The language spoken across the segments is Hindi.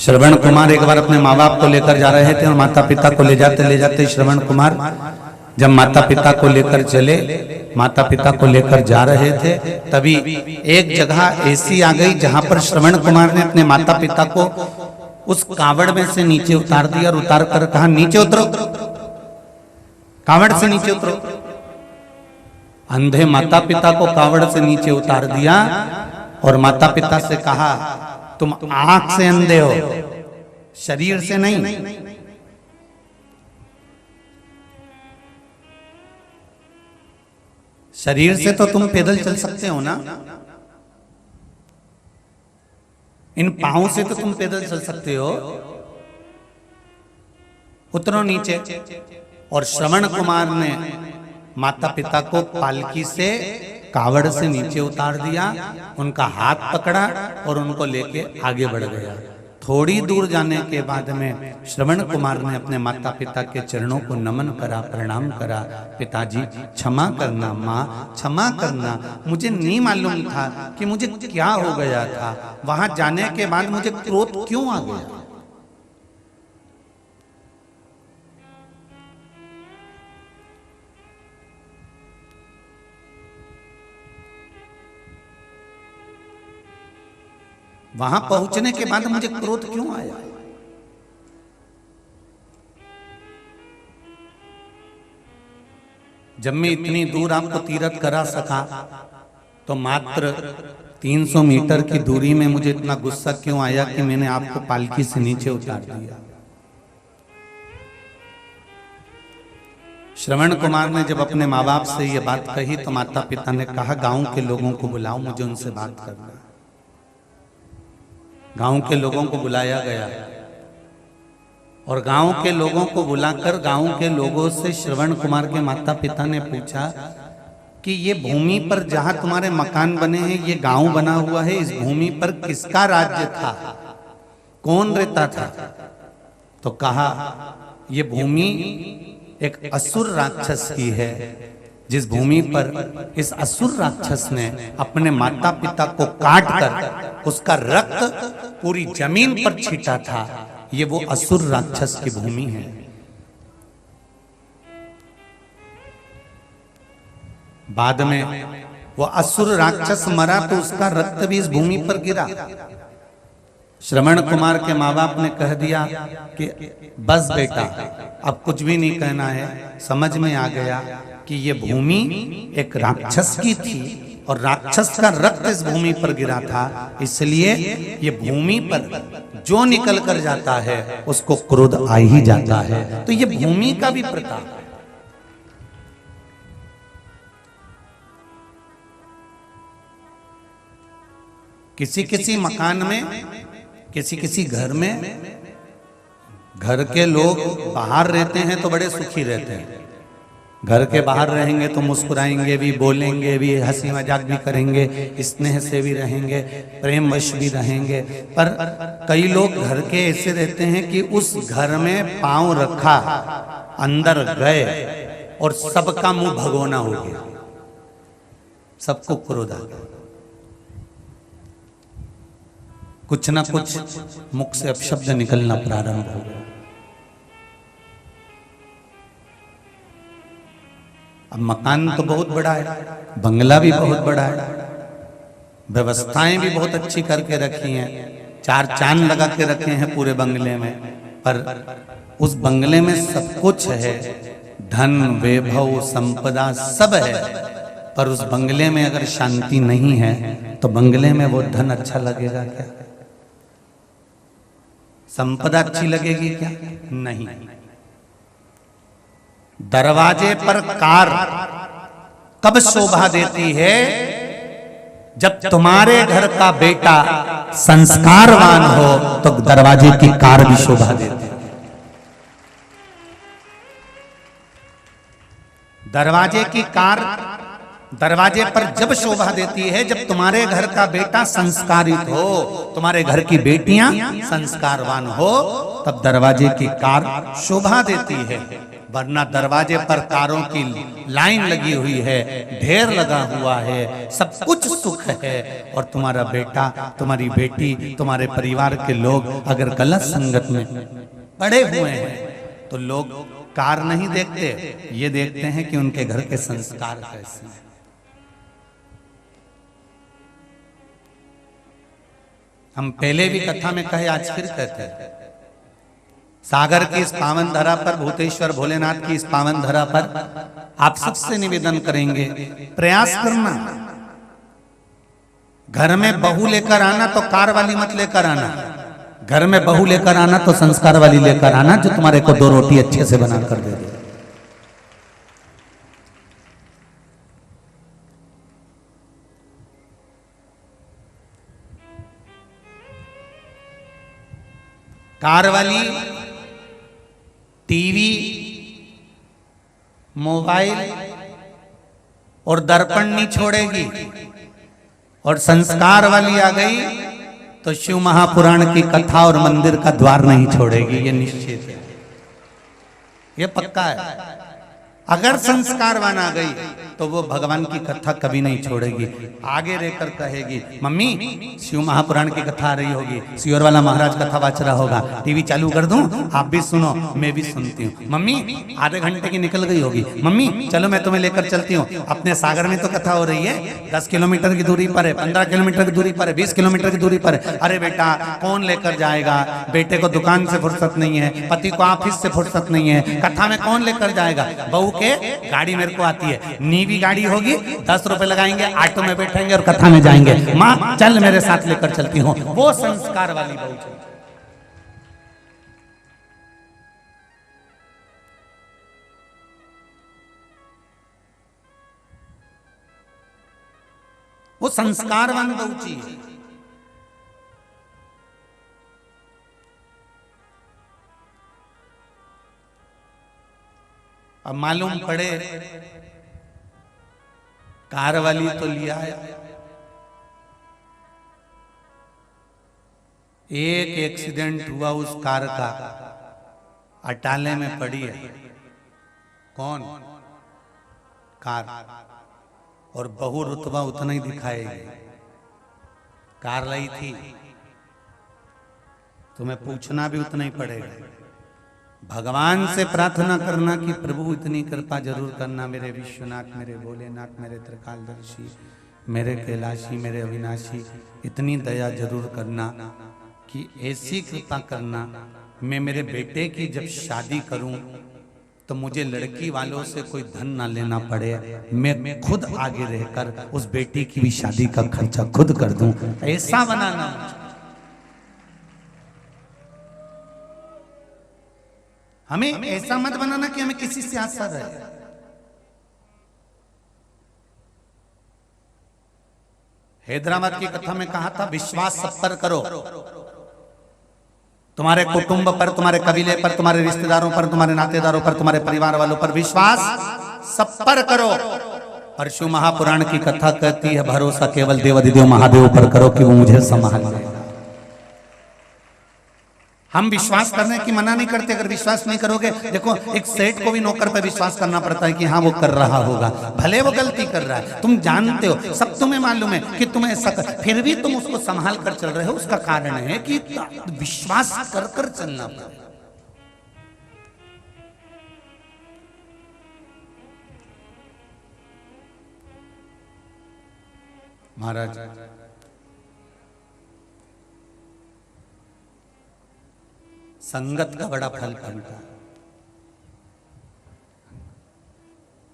श्रवण कुमार एक बार अपने माँ बाप को लेकर जा रहे थे और माता पिता को ले जाते श्रवण कुमार जब माता पिता को लेकर चले, माता पिता को लेकर जा रहे थे, तभी एक जगह ऐसी आ गई जहां पर श्रवण कुमार ने अपने माता पिता को उस कावड़ में से नीचे उतार दिया और उतार कर कहा, नीचे उतरो, कावड़ से नीचे उतरो। अंधे माता पिता को कावड़ से नीचे उतार दिया और माता पिता से कहा, तुम आंख से अंधे हो, शरीर से नहीं। शरीर से तो तुम पैदल चल सकते हो ना, इन पांवों से तो तुम पैदल चल सकते हो, उतरो नीचे। और श्रवण कुमार ने माता पिता को पालकी से कावड़ से नीचे उतार दिया, उनका हाथ पकड़ा और उनको लेके आगे बढ़ गया। थोड़ी दूर जाने के बाद में श्रवण कुमार ने अपने माता पिता के चरणों को नमन करा, प्रणाम करा, पिताजी क्षमा करना, माँ क्षमा करना, मुझे नहीं मालूम था कि मुझे क्या हो गया था, वहां जाने के बाद मुझे क्रोध क्यों आ गया। वहां पहुंचने के बाद मुझे क्रोध क्यों आया। जब मैं इतनी दूर आपको तीरथ करा सका तो मात्र 300 मीटर की दूरी में मुझे इतना गुस्सा क्यों आया कि मैंने आपको पालकी से नीचे उतार दिया। श्रवण कुमार ने जब अपने माँ बाप से ये बात कही तो माता पिता ने कहा, गांव के लोगों को बुलाओ, मुझे उनसे बात करना। गांव के लोगों को बुलाया गया और गांव के लोगों को बुलाकर गांव के लोगों से श्रवण कुमार के माता पिता ने पूछा कि ये भूमि पर जहां तुम्हारे मकान बने हैं, ये गांव बना हुआ है, इस भूमि पर किसका राज्य था, कौन रहता था। तो कहा, ये भूमि एक असुर राक्षस की है, जिस भूमि पर इस असुर राक्षस ने अपने माता पिता को काट कर उसका रक्त पूरी जमीन पर छीटा था, ये वो असुर राक्षस की भूमि है। बाद में वो असुर राक्षस मरा तो उसका रक्त भी इस भूमि पर गिरा। श्रवण कुमार के माँ बाप ने कह दिया कि बस बेटा, अब कुछ भी नहीं कहना है, समझ में आ गया कि ये भूमि एक राक्षस की थी और राक्षस का रक्त इस भूमि पर गिरा था, इसलिए ये भूमि पर जो निकल कर जाता है उसको क्रोध आ ही जाता है। तो ये भूमि का भी प्रताप है। किसी किसी मकान में, किसी किसी घर में, घर के लोग बाहर रहते हैं तो बड़े सुखी रहते हैं। घर के बाहर रहेंगे तो मुस्कुराएंगे भी, बोलेंगे भी, हंसी मजाक भी करेंगे, स्नेह से भी रहेंगे, प्रेम वश भी रहेंगे। पर कई लोग घर के ऐसे रहते हैं कि उस घर में पांव रखा, अंदर गए और सबका मुंह भगोना हो गया, सबको क्रोध आ गया, कुछ ना कुछ मुख से अपशब्द निकलना प्रारंभ हो गया। अब मकान तो बहुत बड़ा है, बंगला भी बहुत बड़ा है, व्यवस्थाएं भी बहुत अच्छी करके रखी हैं, 4 चांद लगा के रखे हैं पूरे बंगले में, पर उस बंगले में सब कुछ है, धन वैभव संपदा सब है, पर उस बंगले में अगर शांति नहीं है तो बंगले में वो धन अच्छा लगेगा क्या, संपदा अच्छी लगेगी क्या, नहीं। दरवाजे पर कार कब शोभा देती है, जब तुम्हारे घर का बेटा संस्कारवान हो तो दरवाजे की कार भी शोभा देती है। दरवाजे की कार दरवाजे पर जब शोभा देती है जब तुम्हारे घर का बेटा संस्कारित हो, तुम्हारे घर की बेटियां संस्कारवान हो, तब दरवाजे की कार शोभा देती है। वरना दरवाजे पर कारों की लाइन लगी हुई है, ढेर लगा हुआ है, सब कुछ सुख है, और तुम्हारा बेटा, तुम्हारी बेटी, तुम्हारे परिवार के लोग अगर गलत संगत में पड़े हुए हैं तो लोग कार नहीं देखते, ये देखते हैं कि उनके घर के संस्कार कैसे हैं। हम पहले भी कथा में कहे, आज फिर कहते हैं, सागर की इस पावन धरा पर, भूतेश्वर भोलेनाथ की इस पावन धरा पर आप सबसे निवेदन करेंगे, प्रयास करना, घर में बहू लेकर आना तो कार वाली मत लेकर आना, घर में बहू लेकर आना तो संस्कार वाली लेकर आना, जो तुम्हारे को 2 रोटी अच्छे से बना कर दे दे। कार वाली टीवी, मोबाइल और दर्पण नहीं छोड़ेगी, और संस्कार वाली आ गई तो शिव महापुराण की कथा और मंदिर का द्वार नहीं छोड़ेगी, ये निश्चित है, ये पक्का है। अगर संस्कारवान आ गई तो वो भगवान की कथा कभी नहीं छोड़ेगी, आगे रहकर कहेगी, मम्मी शिव महापुराण की कथा आ रही होगी, सियोर वाला महाराज कथा वाच रहा होगा, टीवी चालू कर दूं, आप भी सुनो, मैं भी सुनती हूँ। मम्मी आधे घंटे की निकल गई होगी, मम्मी चलो मैं तुम्हें लेकर चलती हूँ, अपने सागर में तो कथा हो रही है, 10 किलोमीटर की दूरी पर है, 15 किलोमीटर की दूरी पर है, 20 किलोमीटर की दूरी पर है। अरे बेटा कौन लेकर जाएगा, बेटे को दुकान से फुर्सत नहीं है, पति को ऑफिस से फुर्सत नहीं है, कथा में कौन लेकर जाएगा, बहू के गाड़ी मेरे को आती है, नीवी गाड़ी होगी, 10 रुपए लगाएंगे, ऑटो में बैठेंगे और कथा में जाएंगे, माँ चल मेरे साथ लेकर चलती हूँ, वो संस्कार वाली बहू चलती। वो संस्कारवान बहू चाहिए। अब मालूम पड़े कार वाली तो लिया है, एक एक्सीडेंट हुआ उस कार का, अटाले में पड़ी है, कौन, कार, और बहु रुतबा उतना ही दिखाएगी, कार लाई थी, तुम्हें पूछना भी उतना ही पड़ेगा। भगवान से प्रार्थना करना कि प्रभु इतनी कृपा जरूर करना, मेरे विश्वनाथ, मेरे भोलेनाथ, मेरे त्रिकालदर्शी, मेरे कैलाशी, मेरे अविनाशी, इतनी दया जरूर करना कि ऐसी कृपा करना, मैं मेरे बेटे की जब शादी करूं तो मुझे लड़की वालों से कोई धन ना लेना पड़े, मैं खुद आगे रहकर उस बेटी की भी शादी का खर्चा खुद कर दूं, ऐसा बनाना। हमें ऐसा मत बनाना कि हमें किसी से आशा रहे। हैदराबाद की कथा में कहा था, विश्वास सब पर करो, तुम्हारे कुटुंब पर, तुम्हारे कबीले पर, तुम्हारे रिश्तेदारों पर, तुम्हारे नातेदारों पर, तुम्हारे परिवार वालों पर विश्वास सब पर करो। और शिव महापुराण की कथा कहती है, भरोसा केवल देवाधिदेव महादेव पर करो कि वो मुझे संभाल ले। हम विश्वास करने की मना नहीं करते, अगर विश्वास नहीं करोगे, देखो एक सेठ को भी नौकर पे विश्वास करना पड़ता है कि हाँ वो कर रहा होगा, भले वो गलती कर रहा है, तुम जानते हो, सब तुम्हें मालूम है कि तुम्हें ऐसा फिर भी तुम उसको संभाल कर चल रहे हो, उसका कारण है कि विश्वास कर कर चलना पड़ेगा। महाराज संगत का बड़ा फल बनता है।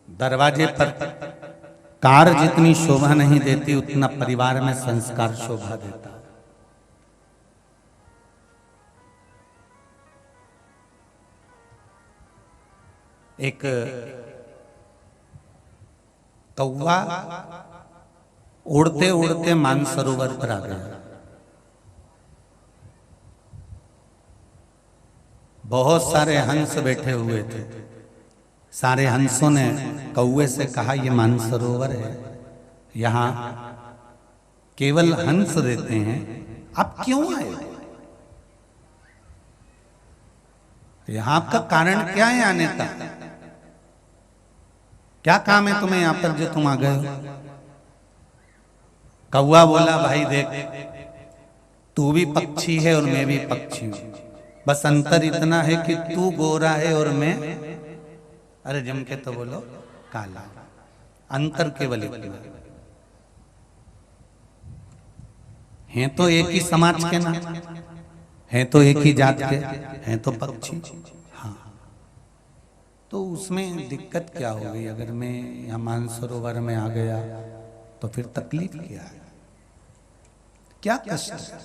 दरवाजे पर कार जितनी शोभा नहीं देती, उतना परिवार में संस्कार शोभा देता है। एक कौवा उड़ते उड़ते मानसरोवर पर आ गया। बहुत सारे हंस बैठे हुए थे। सारे हंसों ने कौवे से कहा, ये मानसरोवर है, यहाँ केवल हंस रहते हैं, आप क्यों आए? यहाँ आपका कारण क्या है आने का? क्या काम है तुम्हें यहां पर जो तुम आ गए हो? कौवा बोला भाई देख, तू भी पक्षी है और मैं भी पक्षी हूं, बस अंतर इतना है कि तू गोरा है और मैं, अरे जम के तो बोलो, काला। अंतर केवल इतना है, तो एक ही समाज के ना, हैं तो एक ही जात के, हैं तो पक्षी। हाँ, तो उसमें दिक्कत क्या हो गई? अगर मैं यहाँ मानसरोवर में आ गया तो फिर तकलीफ क्या है, क्या कष्ट है?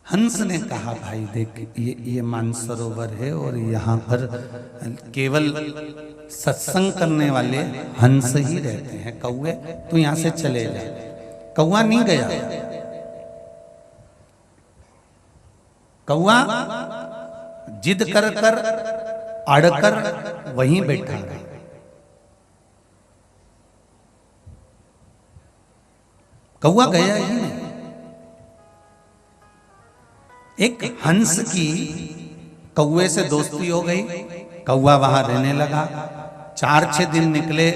हंस ने कहा भाई देख, ये मानसरोवर है और यहाँ पर केवल सत्संग करने वाले हंस ही रहते हैं। कौवे तू यहाँ से चले जा। कौवा नहीं गया, कौवा जिद कर कर अड़कर वहीं बैठा रहा। कौवा गया ही नहीं। एक हंस की कौवे से दोस्ती हो गई, कौवा वहां रहने लगा। 4-6 दिन निकले,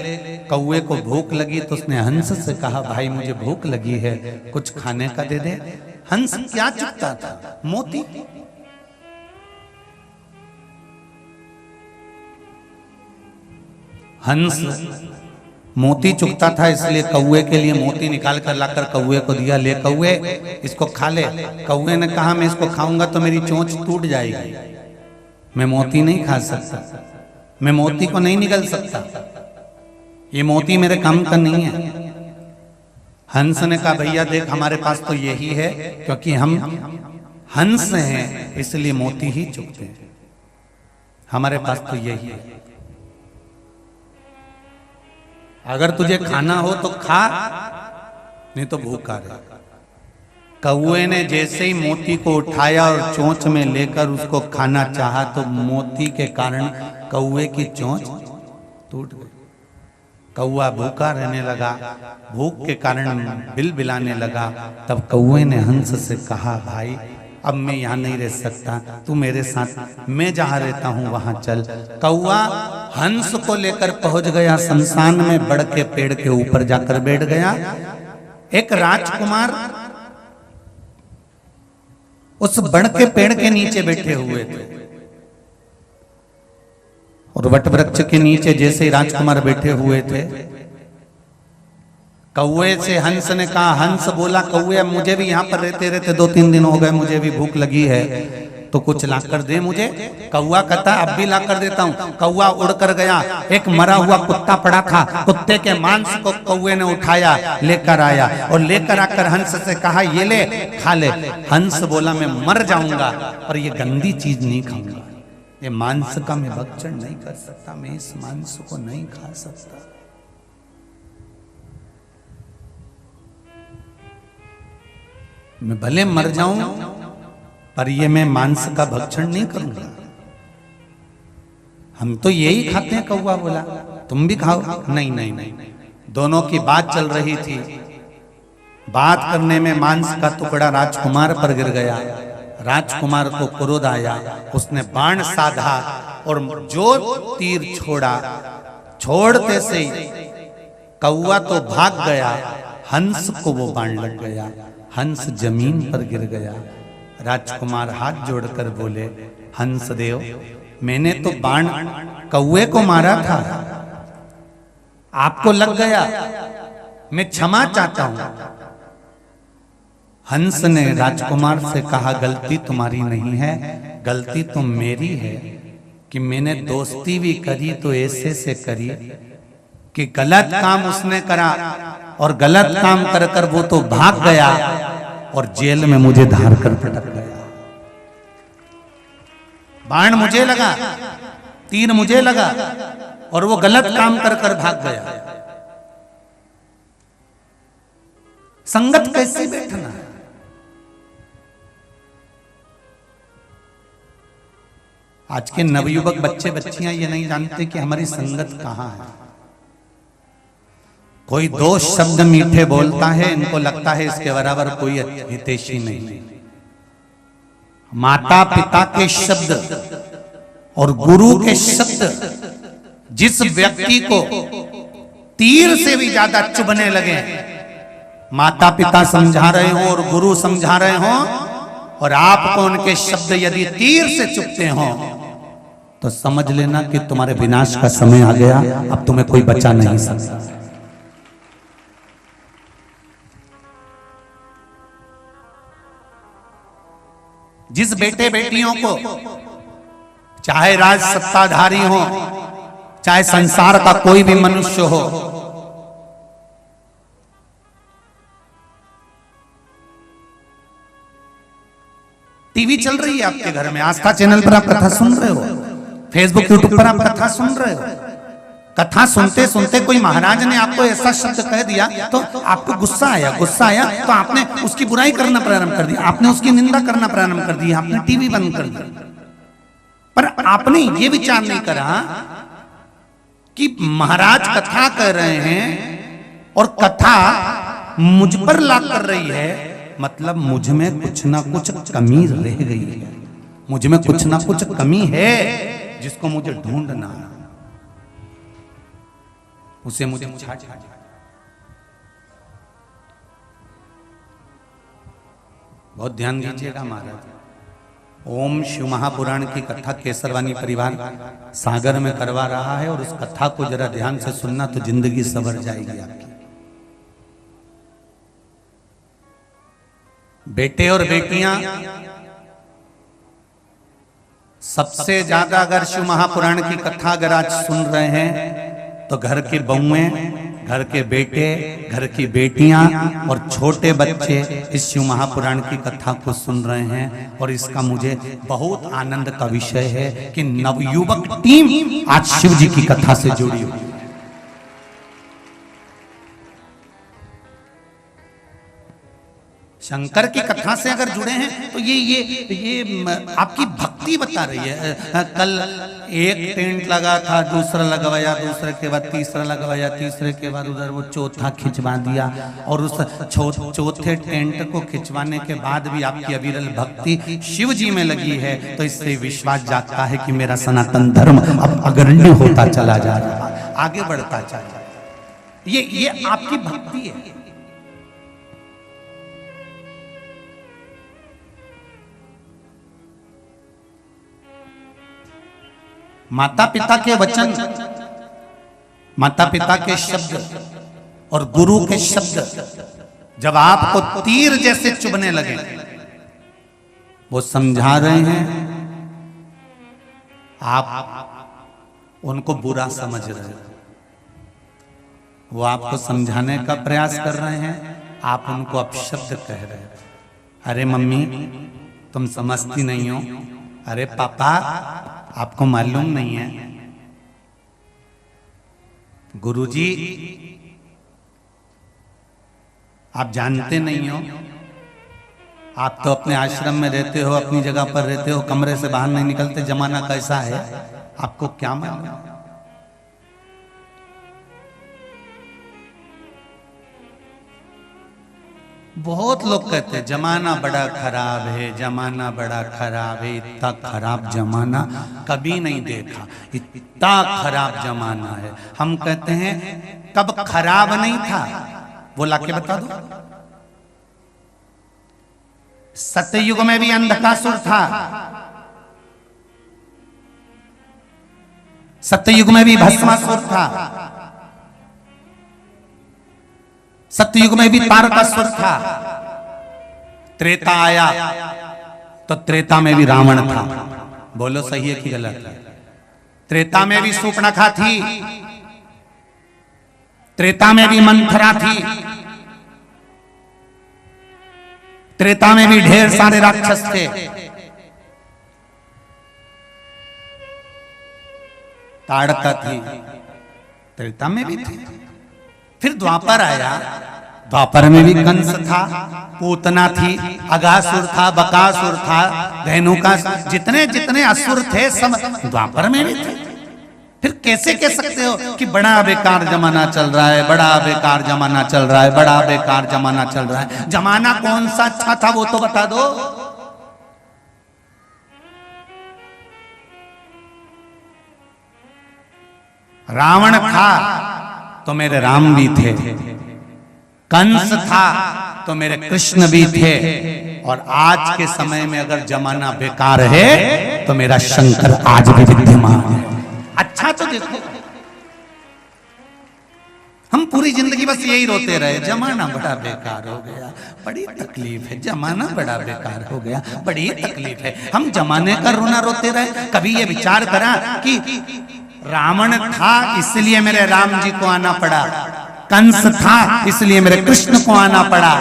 कौवे को भूख लगी तो उसने हंस से कहा भाई मुझे भूख लगी है, कुछ खाने का दे दे। हंस क्या चुगता था? मोती। हंस मोती चुगता था, इसलिए कौवे के लिए मोती निकाल कर लाकर कौवे को दिया, ले कौवे इसको खा ले। कौवे ने कहा मैं इसको खाऊंगा तो मेरी चोंच टूट जाएगी, मैं मोती नहीं खा सकता, मैं मोती को नहीं निगल सकता, ये मोती मेरे काम का नहीं है। हंस ने कहा भैया देख, हमारे पास तो यही है, क्योंकि हम हंस हैं इसलिए मोती ही चुगते हैं, हमारे पास तो यही है। अगर तुझे खाना हो तो खा, नहीं तो भूखा रहे। कौवे ने जैसे ही मोती को उठाया और चोंच में लेकर उसको खाना चाहा तो मोती के कारण कौवे की चोंच टूट गई। कौवा भूखा रहने लगा, भूख के कारण बिलबिलाने लगा। तब कौवे ने हंस से कहा भाई अब मैं यहाँ नहीं रह सकता, तू मेरे साथ, मैं जहाँ रहता हूँ वहां चल। कौवा हंस को लेकर पहुंच गया शमशान में, बड़ के पेड़ के ऊपर जाकर बैठ गया। एक राजकुमार उस बड़ के पेड़ के नीचे बैठे हुए थे और वट वृक्ष के नीचे जैसे ही राजकुमार बैठे हुए थे, कौवे से हंस ने कहा, हंस बोला कौवे अब मुझे भी यहाँ पर रहते रहते 2-3 दिन हो गए, मुझे भी भूख लगी है, तो कुछ ला कर दे मुझे। कौवा कहता अब भी ला कर देता हूँ। कौवा उड़ कर गया, एक मरा हुआ कुत्ता पड़ा था, कुत्ते के मांस को कौवे ने उठाया, लेकर आया और लेकर आकर हंस से कहा ये ले खा ले। हंस बोला मैं मर जाऊंगा और ये गंदी चीज नहीं खाऊंगा, ये मांस का मैं भक्षण नहीं कर सकता, मैं इस मांस को नहीं खा सकता। मैं भले मर जाऊं पर ये मैं मांस का भक्षण नहीं करूंगा। हम तो यही खाते हैं। कौवा बोला तुम भी खाओ। नहीं नहीं नहीं, दोनों की बात चल रही थी। बात करने में मांस का टुकड़ा राजकुमार पर गिर गया। राजकुमार को क्रोध आया, उसने बाण साधा और जो तीर छोड़ा, छोड़ते से कौवा तो भाग गया, हंस को वो बाण लग गया, हंस जमीन पर गिर गया। राजकुमार हाथ जोड़कर बोले हंस देव, मैंने तो बाण कौवे को मारा था, आपको लग गया, मैं क्षमा चाहता हूं। हंस ने राजकुमार से कहा गलती तुम्हारी नहीं है, गलती तो मेरी है कि मैंने दोस्ती भी करी तो ऐसे से करी कि गलत काम उसने करा और गलत काम कर कर वो तो भाग गया और जेल में मुझे धार कर पटक गया। बाण मुझे लगा, तीर मुझे लगा और वो गलत काम कर कर भाग गया। संगत कैसे बैठना है? आज के नवयुवक बच्चे बच्चियां ये नहीं जानते कि हमारी संगत कहां है। कोई 2 शब्द मीठे बोलता है, इनको लगता है इसके बराबर कोई हितैषी नहीं। माता पिता के शब्द और गुरु के शब्द जिस व्यक्ति को तीर से भी ज्यादा चुभने लगे, माता पिता समझा रहे हो और गुरु समझा रहे हो, और आपको उनके शब्द यदि तीर से चुभते हो, तो समझ लेना कि तुम्हारे विनाश का समय आ गया, अब तुम्हें कोई बचा नहीं सकता। जिस बेटे बेटियों को, चाहे राज सत्ताधारी हो, चाहे संसार का कोई भी मनुष्य हो, टीवी चल रही है आपके घर में, आस्था चैनल पर आप कथा सुन रहे हो, फेसबुक यूट्यूब पर आप कथा सुन रहे हो, कथा सुनते सुनते कोई महाराज ने आपको ऐसा शब्द कह दिया तो आपको गुस्सा आया तो आपने उसकी बुराई करना प्रारंभ कर दिया, आपने उसकी निंदा करना प्रारंभ कर दिया, आपने टीवी बंद कर दिया। पर आपने ये विचार नहीं करा कि महाराज कथा कर रहे हैं और कथा मुझ पर लाग कर रही है, मतलब मुझ में कुछ ना कुछ कमी रह गई है, मुझ में कुछ ना कुछ कमी है जिसको मुझे ढूंढना, उसे मुझे बहुत ध्यान दीजिएगा महाराज। ओम शिव महापुराण की कथा केसरवानी परिवार सागर में करवा रहा है, और उस कथा को जरा ध्यान से सुनना तो जिंदगी संवर जाएगी आपकी। बेटे और बेटियां सबसे ज्यादा अगर शिव महापुराण की कथा अगर आज सुन रहे हैं तो घर की बहुएं, घर के बेटे, घर की बेटियां और छोटे बच्चे इस शिव महापुराण की कथा को सुन रहे हैं, और इसका मुझे बहुत आनंद का विषय है कि नवयुवक टीम आज शिव जी की कथा से जुड़ी हुई है। शंकर की कथा से अगर जुड़े हैं तो ये आपकी भक्ति बता रही है। कल एक टेंट लगा था, दूसरा लगवाया, दूसरे के बाद तीसरा लगवाया, तीसरे के बाद उधर वो चौथा खिंचवा दिया, और उस चौथे टेंट को खिंचवाने के बाद भी आपकी अविरल भक्ति शिव जी में लगी है, तो इससे विश्वास जागता है कि मेरा सनातन धर्म अब अग्रणी होता चला जा रहा है, आगे बढ़ता चला जा रहा है। ये आपकी भक्ति है। माता पिता के वचन, माता पिता के शब्द और गुरु के शब्द जब आपको तीर जैसे चुभने लगे, वो समझा रहे हैं, आप उनको बुरा समझ रहे हैं, वो आपको समझाने का प्रयास कर रहे हैं, आप उनको अपशब्द कह रहे हैं। अरे मम्मी तुम समझती नहीं हो, अरे पापा आपको मालूम नहीं है, गुरुजी आप जानते नहीं हो, आप तो अपने आश्रम में रहते हो, अपनी जगह पर रहते हो, कमरे से बाहर नहीं निकलते, जमाना कैसा है आपको क्या मालूम। बहुत लोग कहते हैं जमाना बड़ा खराब है, जमाना बड़ा खराब है, इतना खराब जमाना कभी नहीं देखा, इतना खराब जमाना है। हम कहते हैं कब खराब नहीं था वो लाके बता दो। सत्ययुग में भी अंधकासुर था, सत्ययुग में भी भस्मासुर था, सत्ययुग में भी तारकासुर था, त्रेता आया तो त्रेता में भी रावण था। बोलो सही है कि गलत है? त्रेता में भी सूर्पणखा थी, त्रेता में भी मंथरा थी, त्रेता में भी ढेर सारे राक्षस थे, ताड़का थी, त्रेता में भी थी। फिर द्वापर आया, द्वापर में भी कंस था, पूतना थी, अगासुर था, बकासुर था, धेनुका, जितने जितने असुर थे सब द्वापर में भी थे। फिर कैसे कह सकते हो कि बड़ा बेकार जमाना चल रहा है, बड़ा बेकार जमाना चल रहा है, बड़ा बेकार जमाना चल रहा है? जमाना कौन सा अच्छा था वो तो बता दो। रावण था तो मेरे राम भी थे, कंस था तो मेरे कृष्ण भी थे, और आज के समय में अगर जमाना बेकार है तो मेरा शंकर आज भी विद्यमान है। अच्छा तो देखो, हम पूरी जिंदगी बस यही रोते रहे, जमाना बड़ा बेकार हो गया, बड़ी तकलीफ है, जमाना बड़ा बेकार हो गया, बड़ी तकलीफ है। हम जमाने का रोना रोते रहे। कभी ये विचार करा कि रावण था इसलिए मेरे राम जी को आना पड़ा, कंस था इसलिए मेरे कृष्ण को आना पड़ा,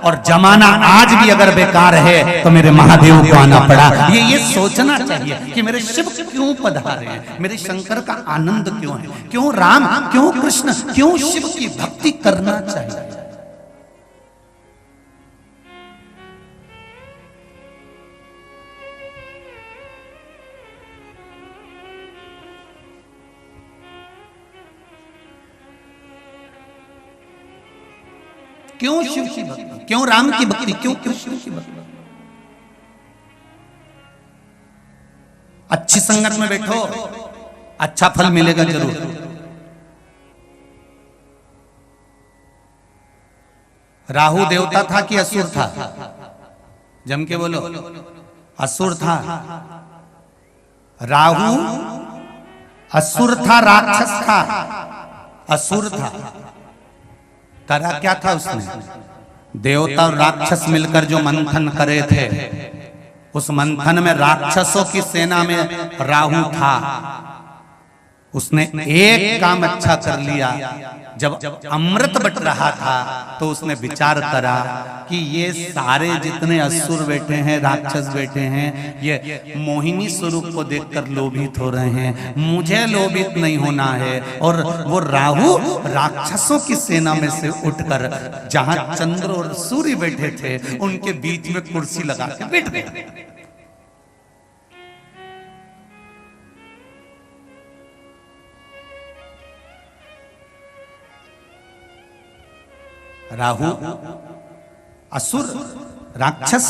और जमाना आज भी अगर बेकार है तो मेरे महादेव को आना पड़ा। ये सोचना चाहिए कि मेरे शिव क्यों पधारे हैं, मेरे शंकर का आनंद क्यों है, क्यों राम, क्यों कृष्ण, क्यों शिव की भक्ति करना चाहिए। क्यों शिव की भक्ति, क्यों राम की भक्ति, क्यों कृष्ण की भक्ति। अच्छी संगत में बैठो, अच्छा फल मिलेगा जरूर। राहु देवता था कि असुर था? जम के बोलो। असुर था। राहु असुर था, राक्षस था, असुर था। करा क्या था उसने? देवता और राक्षस मिलकर जो मंथन करे थे, उस मंथन में राक्षसों की सेना में राहु था। उसने एक काम अच्छा कर लिया, जब अमृत बट रहा था तो उसने विचार करा कि ये सारे जितने असुर बैठे हैं, राक्षस बैठे हैं, ये मोहिनी स्वरूप को देखकर लोभित हो रहे हैं, मुझे लोभित नहीं होना है। और वो राहु राक्षसों की सेना में से उठकर जहां चंद्र और सूर्य बैठे थे उनके बीच में कुर्सी लगा के बैठ गए। राहु असुर राक्षस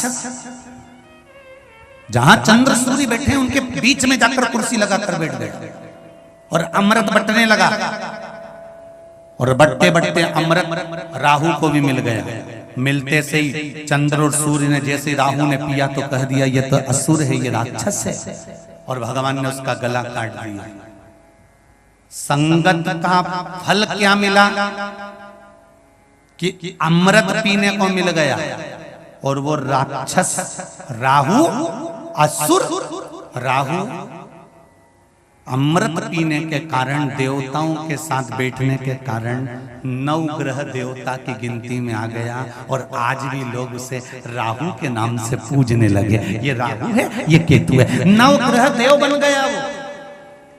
जहां चंद्र सूर्य बैठे हैं उनके बीच में जाकर कुर्सी लगाकर बैठ गए और अमृत बटने लगा। और बटते बटते अमृत राहु को भी मिल गया। मिलते से ही चंद्र और सूर्य ने जैसे राहु ने पिया तो कह दिया ये तो असुर है, ये राक्षस है, और भगवान ने उसका गला काट दिया। संगत का फल क्या मिला कि अमृत पीने को मिल गया, और वो राक्षस राहु असुर राहु अमृत पीने के कारण, देवताओं के साथ बैठने के कारण 9 ग्रह देवता की गिनती में आ गया। और आज भी लोग उसे राहु के नाम से पूजने लगे। ये राहु है, ये केतु है, 9 ग्रह देव बन गया। वो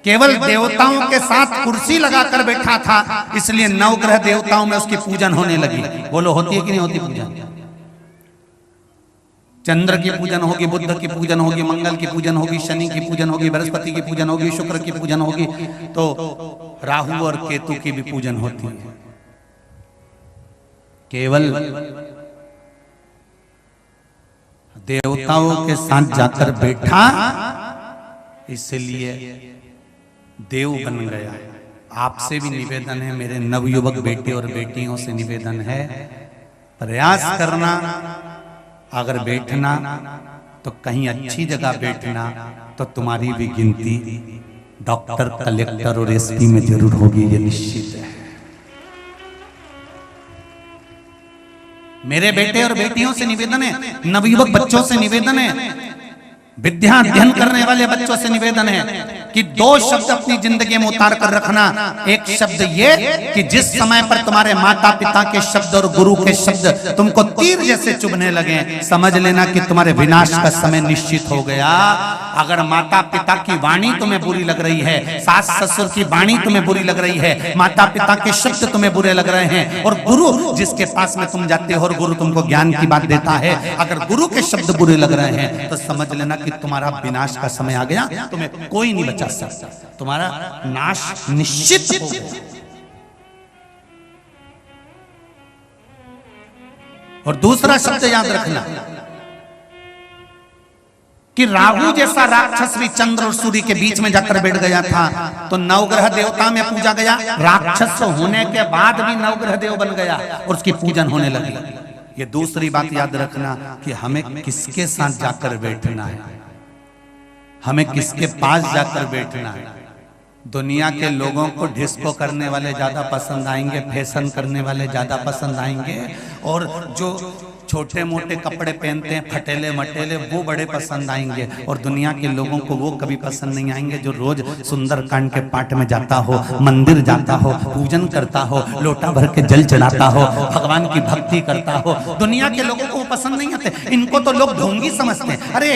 केवल देवताओं के साथ कुर्सी लगाकर बैठा था, इसलिए 9 ग्रह देवताओं में उसकी पूजन होने लगी। बोलो होती है कि नहीं होती पूजन? चंद्र की पूजन होगी, बुद्ध की पूजन होगी, मंगल की पूजन होगी, शनि की पूजन होगी, बृहस्पति की पूजन होगी, शुक्र की पूजन होगी, तो राहु और केतु की भी पूजन होती है। केवल देवताओं के साथ जाकर बैठा इसलिए देव बन गया। आपसे भी निवेदन है, मेरे नवयुवक बेटे और बेटियों से निवेदन है, प्रयास करना, अगर बैठना तो कहीं अच्छी जगह बैठना, तो तुम्हारी भी गिनती डॉक्टर, कलेक्टर और एसपी में जरूर होगी, ये निश्चित है। मेरे बेटे और बेटियों से निवेदन है, नवयुवक बच्चों से निवेदन है, विद्या अध्ययन करने वाले बच्चों से निवेदन है कि 2 शब्द अपनी जिंदगी में उतार कर रखना। एक शब्द ये कि जिस समय पर तुम्हारे माता पिता के शब्द और गुरु के शब्द तुमको तीर जैसे चुभने लगे, समझ लेना कि तुम्हारे विनाश का समय निश्चित हो गया। अगर माता पिता की वाणी तुम्हें बुरी लग रही है, सास ससुर की वाणी तुम्हें बुरी लग रही है, माता पिता के शब्द तुम्हें बुरे लग रहे हैं, और गुरु जिसके पास में तुम जाते हो और गुरु तुमको ज्ञान की बात देता है, अगर गुरु के शब्द बुरे लग रहे हैं तो समझ लेना कि तुम्हारा विनाश का समय आ गया, तुम्हें कोई नहीं बचा सकता, तुम्हारा नाश निश्चित हो गया। और दूसरा शब्द याद रखना, कि राहु जैसा राक्षस भी चंद्र और सूर्य के बीच में जाकर बैठ गया था, तो नवग्रह देवता में पूजा गया। राक्षस होने के बाद भी नवग्रह देव बन गया और उसकी पूजन होने लगी। ये दूसरी बात याद रखना कि हमें किसके साथ जाकर बैठना है, हमें किसके पास जाकर बैठना है। दुनिया के लोगों को डिस्को करने वाले ज्यादा पसंद आएंगे, फैशन करने वाले ज्यादा पसंद आएंगे, और जो छोटे मोटे कपड़े पहनते हैं फटेले मटेले वो बड़े पसंद आएंगे। और दुनिया के लोगों को वो कभी पसंद नहीं आएंगे जो रोज सुंदरकांड के पाठ में जाता हो, मंदिर जाता हो, पूजन करता हो, लोटा भर के जल चढ़ाता हो, भगवान की भक्ति करता हो। दुनिया के लोगों को वो पसंद नहीं आते। इनको तो लोग ढोंगी समझते हैं। अरे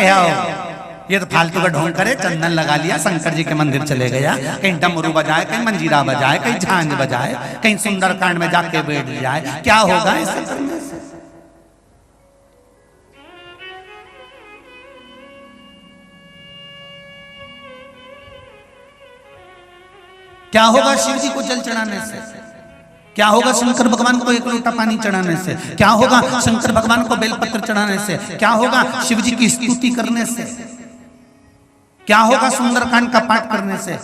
ये तो फालतू का ढोंग करे, चंदन लगा लिया, शंकर जी के मंदिर चले गया, कहीं डमरू बजाए, कहीं मंजीरा बजाए, कहीं झांझ बजाए, कहीं सुंदरकांड में जाके बैठ जाए, क्या होगा इससे करने से? क्या होगा शिव जी को जल चढ़ाने से? क्या होगा शंकर भगवान को एक लोटा पानी चढ़ाने से? क्या होगा शंकर भगवान को बेलपत्र चढ़ाने से? क्या होगा शिव जी की स्तुति करने से? क्या होगा सुंदरकांड का पाठ करने से?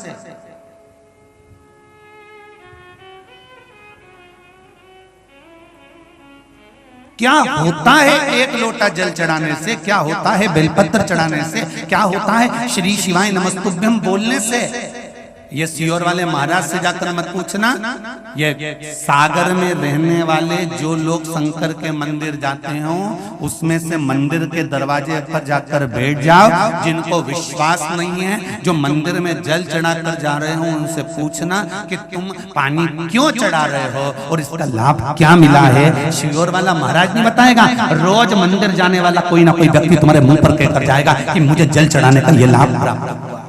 क्या होता है एक लोटा जल चढ़ाने से? क्या होता है बेलपत्र चढ़ाने से? क्या होता है श्री शिवाय नमस्तुभ्यम बोलने से? ये सियोर वाले महाराज से जाकर मत पूछना। ये सागर में रहने वाले जो लोग शंकर के मंदिर जाते हो उसमें से मंदिर के दरवाजे पर जाकर बैठ जाओ। जिनको विश्वास नहीं है, जो मंदिर में जल चढ़ा कर जा रहे हो, उनसे पूछना कि तुम पानी क्यों चढ़ा रहे हो और इसका लाभ क्या मिला है। सियोर वाला महाराज नहीं बताएगा। रोज मंदिर जाने वाला कोई ना कोई व्यक्ति तुम्हारे मुंह पर कहकर जाएगा कि मुझे जल चढ़ाने का ये लाभ प्राप्त हुआ।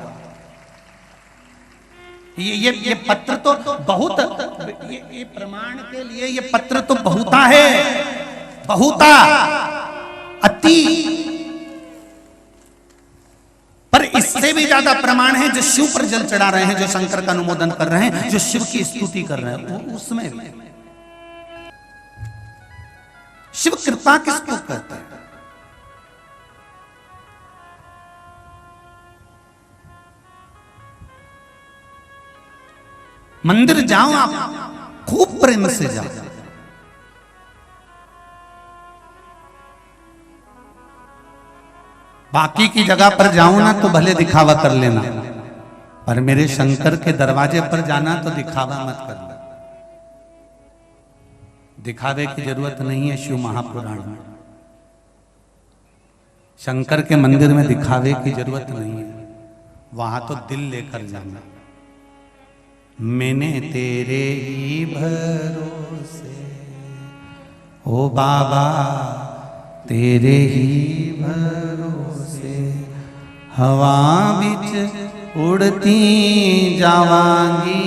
ये पत्र तो बहुत, ये प्रमाण के लिए ये पत्र तो बहुता है, बहुता अति, पर इससे भी ज्यादा प्रमाण है जो शिव पर जल चढ़ा रहे हैं, जो शंकर का अनुमोदन कर रहे हैं, जो शिव की स्तुति कर रहे हैं, उसमें भी शिव कृपा किसको कहते हैं? मंदिर जाओ आप, खूब प्रेम से जाओ। बाकी की जगह पर जाओ ना तो भले दिखावा कर लेना, पर मेरे शंकर के दरवाजे पर जाना तो दिखावा मत करना। दिखावे की जरूरत नहीं है। शिव महापुराण में शंकर के मंदिर में दिखावे की जरूरत नहीं है। वहां तो दिल लेकर जाना। मैंने तेरे ही भरोसे ओ बाबा, तेरे ही भरोसे हवा बिच उड़ती जावांगी।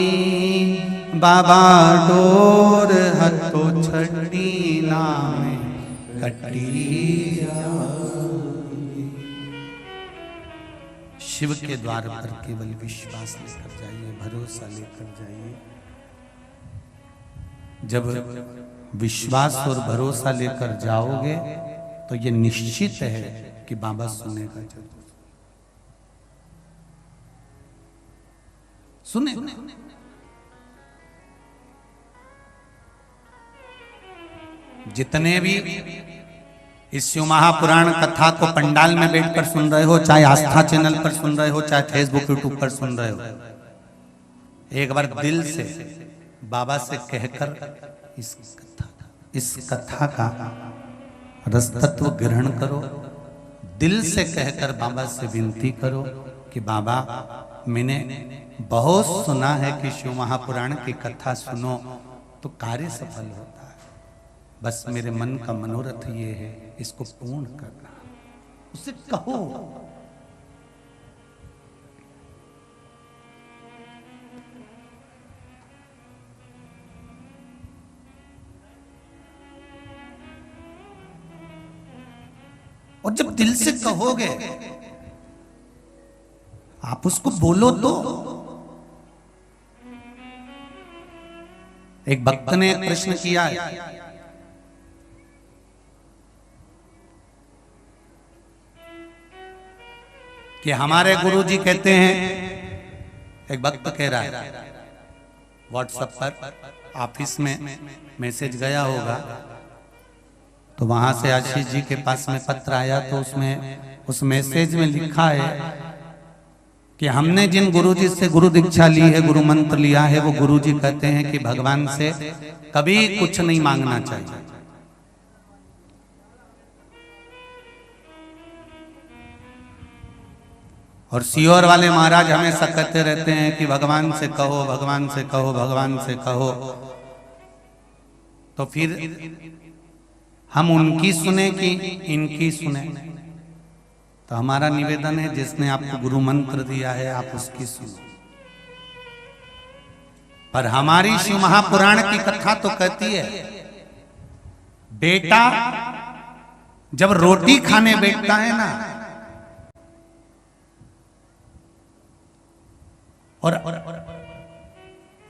बाबा डोर हथो छड़ी नाम कटी जावांगी। शिव के द्वार पर केवल विश्वास लेकर जाइए, भरोसा लेकर जाइए। जब विश्वास और भरोसा लेकर जाओगे तो ये निश्चित है कि बाबा सुनेगा जरूर। सुने। जितने भी इस शिव महापुराण कथा को पंडाल में बैठकर सुन रहे हो, चाहे आस्था चैनल पर सुन रहे हो, चाहे फेसबुक यूट्यूब पर सुन रहे हो, एक बार दिल से बाबा से कहकर इस कथा का रसतत्व ग्रहण करो। दिल से कहकर बाबा से विनती करो कि बाबा, मैंने बहुत सुना है कि शिव महापुराण की कथा सुनो तो कार्य सफल होता है। बस मेरे मन का मनोरथ ये है, इसको पूर्ण करना। उससे कहो। और जब दिल से कहोगे, आप उसको बोलो तो। एक भक्त ने प्रश्न किया है, कि हमारे गुरुजी कहते हैं, एक भक्त कह रहा है व्हाट्सएप पर, ऑफिस में मैसेज गया होगा तो वहां से आशीष जी के पास में पत्र आया, तो उसमें उस मैसेज में लिखा है कि हमने जिन गुरुजी से गुरु दीक्षा ली है, गुरु मंत्र लिया है, वो गुरुजी कहते हैं कि भगवान से कभी कुछ नहीं मांगना चाहिए। और सीहोर वाले महाराज हमेशा कहते रहते हैं कि भगवान से कहो, भगवान से कहो, भगवान से कहो। तो फिर हम उनकी सुने कि इनकी सुने? तो हमारा निवेदन है, जिसने आपको गुरु मंत्र दिया है आप उसकी सुनो। पर हमारी शिव महापुराण की कथा तो कहती है, बेटा जब रोटी खाने बैठता है ना, और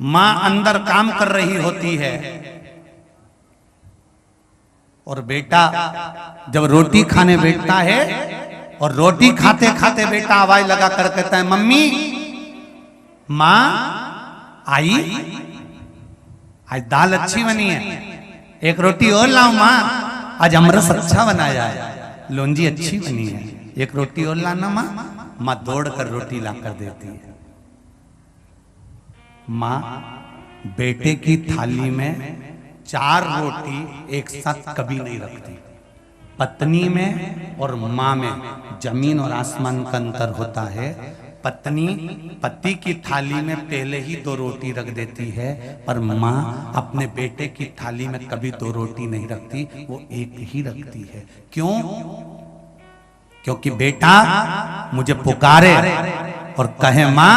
मां अंदर काम कर रही होती है, और बेटा जब रोटी खाने बैठता है और रोटी खाते खाते बेटा आवाज लगा कर कहता है, मम्मी, मां आई, आज दाल अच्छी बनी है, एक रोटी और लाओ मां, आज अमरस अच्छा बनाया है, लौंजी अच्छी बनी है, एक रोटी और लाना मां। मां दौड़ कर रोटी लाकर देती है। मां बेटे की थाली में 4 रोटी एक साथ कभी नहीं रखती। पत्नी में और मां में जमीन और आसमान का अंतर होता है। पत्नी पति की थाली में पहले ही 2 रोटी रख देती है, पर मां अपने बेटे की थाली में कभी 2 रोटी नहीं रखती, वो एक ही रखती है। क्यों? क्योंकि बेटा मुझे पुकारे और कहे मां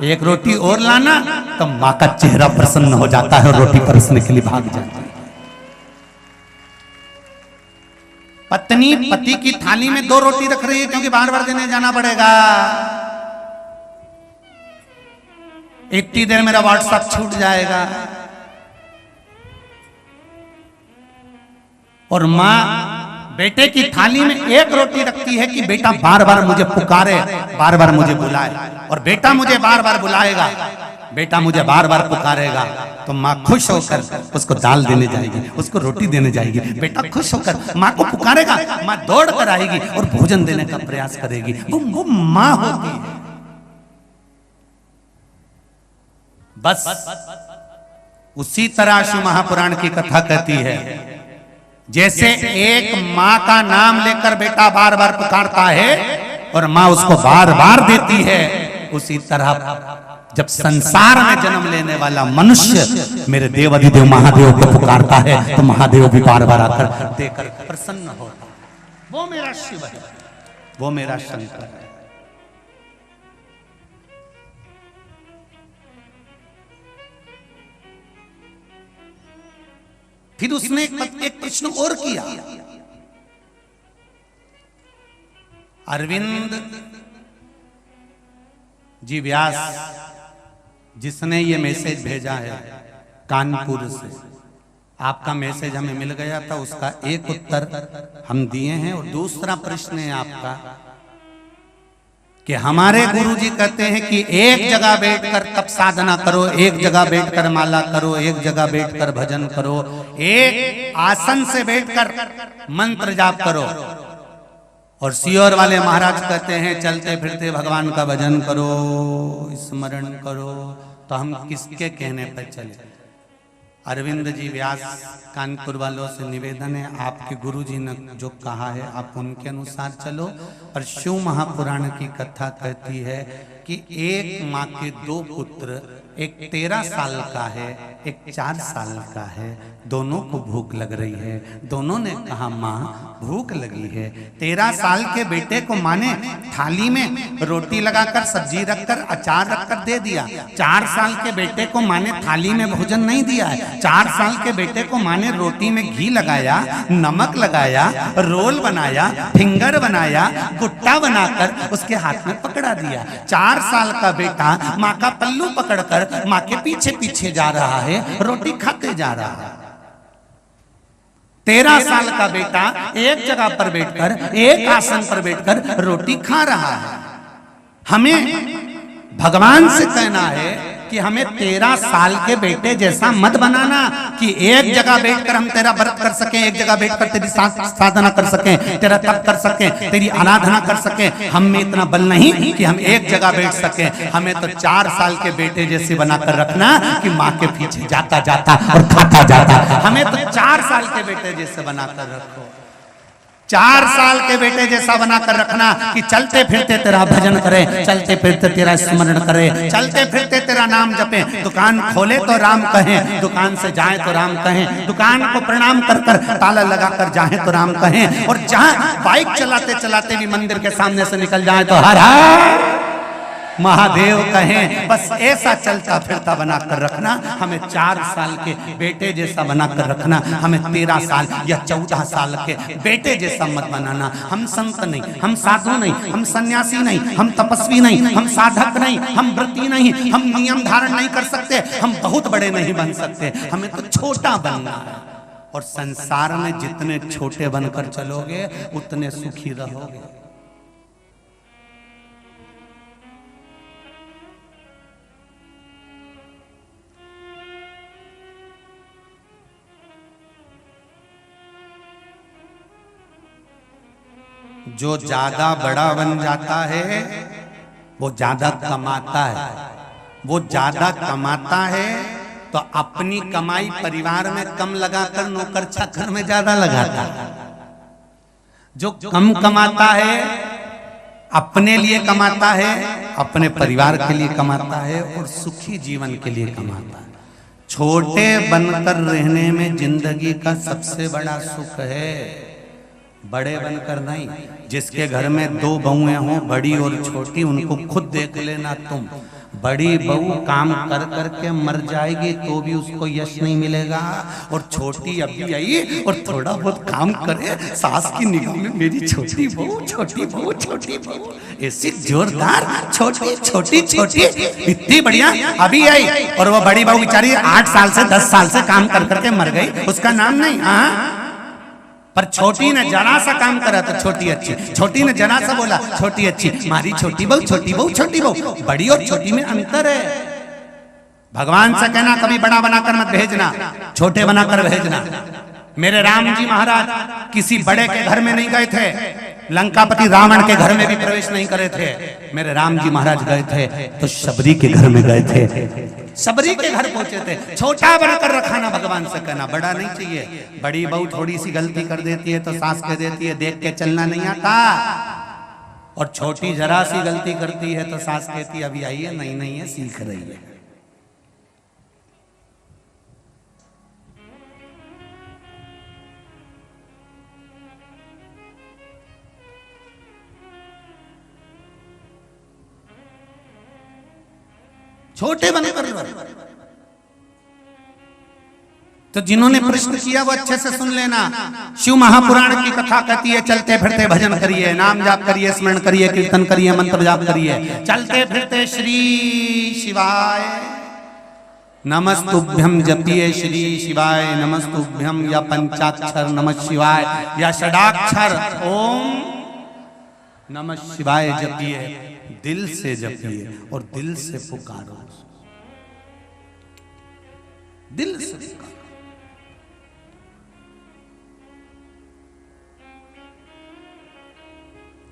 एक रोटी और लाना, तो मां का चेहरा प्रसन्न हो जाता है और रोटी परसने के लिए भाग जाती है। पत्नी पति की थाली में 2 रोटी रख रही है क्योंकि बार बार देने जाना पड़ेगा। इतनी देर मेरा व्हाट्सएप छूट जाएगा। और मां बेटे की थाली में 1 रोटी रखती है कि बेटा बार बार मुझे पुकारे, बार बार मुझे बुलाए, और बेटा मुझे बार बार बुलाएगा, बेटा मुझे बार बार पुकारेगा, तो माँ खुश होकर उसको दाल देने जाएगी, उसको रोटी देने जाएगी। बेटा खुश होकर माँ को पुकारेगा, माँ दौड़ कर आएगी और भोजन देने का प्रयास करेगी। वो माँ होती है। बस उसी तरह शिव महापुराण की कथा कहती है, जैसे एक माँ का नाम लेकर बेटा बार बार पुकारता है और माँ उसको बार बार देती है, उसी तरह जब संसार में जन्म लेने वाला मनुष्य मेरे देव अधिदेव महादेव को पुकारता है, तो महादेव भी बार बार आकर देकर प्रसन्न होता है। वो मेरा शिव है, वो मेरा शंकर है। फिर उसने एक प्रश्न और किया। अरविंद जी व्यास जिसने ये मैसेज भेजा है कानपुर से, आपका मैसेज हमें मिल गया था, उसका एक उत्तर हम दिए हैं। और दूसरा प्रश्न है आपका कि हमारे गुरुजी कहते हैं कि एक जगह बैठकर तप साधना करो, एक जगह बैठकर माला करो, एक जगह बैठकर भजन करो, एक आसन से बैठकर मंत्र जाप करो। और सीहोर वाले महाराज कहते हैं चलते फिरते भगवान का भजन करो, स्मरण करो। तो हम किसके कहने पर चले? अरविंद जी व्यास कानपुर वालों से निवेदन है, आपके गुरुजी ने जो कहा है आप उनके अनुसार चलो। और शिव महापुराण की कथा कहती है कि एक माँ के 2 पुत्र, एक 13 साल का है, एक 4 साल का है, दोनों को भूख लग रही है। दोनों ने कहा माँ भूख लगी है। 13 साल के बेटे को माँ ने थाली में रोटी लगाकर सब्जी रखकर अचार रखकर दे दिया। 4 साल के बेटे को माँ ने थाली में भोजन नहीं दिया है। 4 साल के बेटे को माँ ने रोटी में घी लगाया, नमक लगाया, रोल बनाया, फिंगर बनाया, गुट्टा बनाकर उसके हाथ में पकड़ा दिया। 4 साल का बेटा माँ का पल्लू पकड़कर माँ के पीछे पीछे जा रहा है, रोटी खाते जा रहा है। 13 साल का बेटा एक जगह पर बैठकर, एक आसन पर बैठकर रोटी खा रहा है। हमें भगवान से कहना है कि हमें 13 साल के बेटे जैसा मत बनाना कि एक जगह बैठकर हम तेरा व्रत कर सकें, एक जगह बैठकर तेरी साधना कर सकें, तेरा तप कर सकें, तेरी आराधना कर सकें। हम में इतना बल नहीं कि हम एक जगह बैठ सकें। हमें तो 4 साल के बेटे जैसे बनाकर रखना कि माँ के पीछे जाता जाता और खाता जाता। हमें तो 4 साल के बेटे जैसे बनाकर रखो, 4 साल के बेटे जैसा बनाकर रखना कि चलते फिरते तेरा भजन करे, चलते फिरते तेरा स्मरण करे, चलते फिरते तेरा नाम जपे। दुकान खोले तो राम कहें, दुकान से जाए तो राम कहें, दुकान को प्रणाम कर कर ताला लगाकर जाए तो राम कहें, और जहां बाइक चलाते चलाते भी मंदिर के सामने से निकल जाए तो हर हर महादेव कहें। बस ऐसा चलता फिरता बनाकर रखना। हमें 4 साल के बेटे जैसा बनाकर रखना, हमें 13 साल या 14 साल के बेटे जैसा मत बनाना। हम संत नहीं, हम साधु नहीं, हम सन्यासी नहीं, हम तपस्वी नहीं, हम साधक नहीं, हम व्रती नहीं, हम नियम धारण नहीं कर सकते, हम बहुत बड़े नहीं बन सकते। हमें तो छोटा बनना है। और संसार में जितने छोटे बनकर चलोगे उतने सुखी रहोगे। जो ज्यादा बड़ा बन जाता है वो ज्यादा कमाता है, वो ज्यादा कमाता है तो अपनी कमाई परिवार में कम लगाकर नौकर चाकर में ज्यादा लगाता है। जो कम कमाता है अपने लिए कमाता है, अपने परिवार के लिए कमाता है और सुखी जीवन के लिए कमाता है। छोटे बनकर रहने में जिंदगी का सबसे बड़ा सुख है, बड़े बनकर नहीं। जिसके घर में 2 बहुएं हों, बड़ी और छोटी, उनको खुद देख लेना तुम। बड़ी बहू काम कर करके मर जाएगी तो भी उसको यश नहीं मिलेगा, और छोटी अभी आई और थोड़ा बहुत काम करे, सास की निगाह में मेरी छोटी बहू, छोटी बहू, छोटी बहू, ऐसी जोरदार छोटी छोटी छोटी, इतनी बढ़िया अभी आई। और वो बड़ी बहू बेचारी 8 साल से 10 साल से काम कर करके मर गई, उसका नाम नहीं। हाँ, पर छोटी ने जरा सा काम करा तो छोटी अच्छी, छोटी ने जरा सा बोला छोटी अच्छी। मारी छोटी बहू, छोटी बहू, छोटी बहू। बड़ी और छोटी में अंतर है। भगवान से कहना कभी बड़ा बनाकर मत भेजना, छोटे बनाकर भेजना। मेरे राम जी महाराज किसी बड़े के घर में नहीं गए थे, लंकापति रावण के घर में भी प्रवेश नहीं करे थे। मेरे राम जी महाराज गए थे तो शबरी के घर में गए थे, शबरी के घर पहुंचे थे। छोटा बनाकर रखाना, भगवान से कहना बड़ा नहीं चाहिए। बड़ी बहू थोड़ी सी गलती कर देती है तो सास कह देती है देख के चलना नहीं आता, और छोटी जरा सी गलती करती है तो सास कहती है अभी आई है, नहीं नहीं है, सीख रही है। छोटे बनकर। तो जिन्होंने प्रश्न किया वो अच्छे से सुन लेना। शिव महापुराण की कथा कहती है चलते फिरते भजन करिए, नाम जाप करिए, स्मरण करिए, कीर्तन करिए, मंत्र जाप करिए। चलते फिरते श्री शिवाय नमस्तुभ्यम जपिए, श्री शिवाय नमस्तुभ्यम, या पंचाक्षर नमः शिवाय या षडाक्षर ओम नमः शिवाय जपिए। दिल से जपिए और दिल से पुकारो, दिल से पुकारो।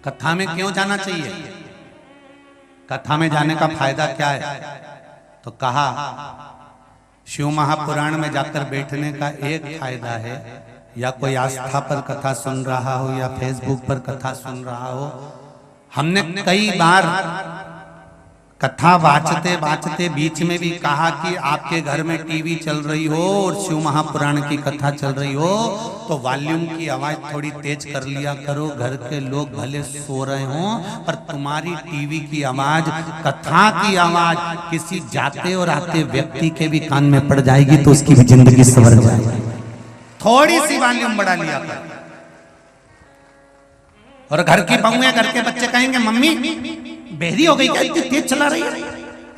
कथा में क्यों जाना चाहिए? कथा में जाने का फायदा क्या है? तो कहा शिव महापुराण में जाकर बैठने का एक फायदा है, या कोई आस्था पर कथा सुन रहा हो या फेसबुक पर कथा सुन रहा हो। हमने कई बार कथा वाचते वाचते बीच में भी कहा कि आपके घर में टीवी चल रही हो और शिव महापुराण की कथा चल रही हो तो वॉल्यूम की आवाज थोड़ी तेज कर लिया करो। घर के लोग भले सो रहे हों पर तुम्हारी टीवी की आवाज, कथा की आवाज किसी जाते और आते व्यक्ति के भी कान में पड़ जाएगी तो उसकी भी जिंदगी संवर जाएगी। थोड़ी सी वॉल्यूम बढ़ा लिया करो। और घर की बहुएं, घर के बच्चे कहेंगे मम्मी बहरी हो गई क्या, इतनी तेज चला रही है?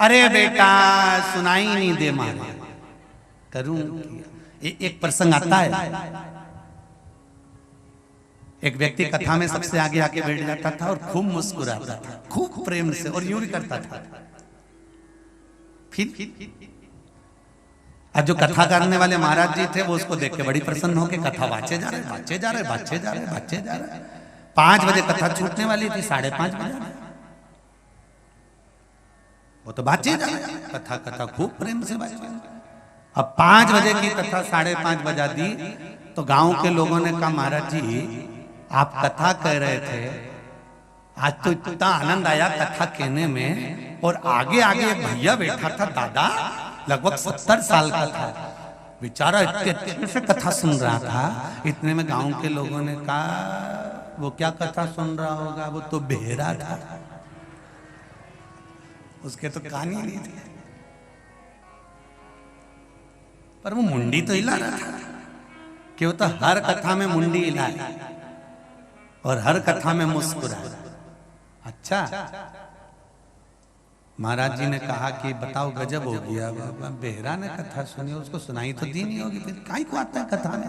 अरे बेटा सुनाई नहीं दे मारे करूं। एक प्रसंग आता है, एक व्यक्ति कथा में सबसे आगे आके बैठ जाता था और खूब मुस्कुराता था, खूब प्रेम से, और यूं भी करता था। फिर आज जो कथा करने वाले महाराज जी थे वो उसको देख के बड़ी प्रसन्न होके कथा बाचे जा रहे, बाचे जा रहे, बाचे जा रहे, बाचे जा रहे। 5 बजे कथा छूटने वाली थी, 5:30 बजे वो तो बाचे जा रहे, कथा कथा खूब प्रेम से बाचे। अब 5 बजे की कथा 5:30 बजा दी तो गांव के लोगों ने कहा, महाराज जी आप कथा कह रहे थे, आज तो इतना आनंद आया कथा कहने में, और आगे आगे एक भैया बैठा था, दादा लगभग 70 साल का था, बेचारा इतने अच्छे से कथा सुन रहा था। इतने में गांव के लोगों ने कहा, वो क्या कथा सुन रहा होगा, वो तो बहरा था, उसके तो कान ही नहीं थे, पर वो मुंडी तो हिला रहा था कि वो तो हर कथा में मुंडी हिलाए और हर कथा में मुस्कुराए। अच्छा, महाराज जी ने कहा कि बताओ गजब हो गया, बेहरा ने कथा सुनी, उसको सुनाई तो दी नहीं होगी, फिर काहे को आता है कथा में,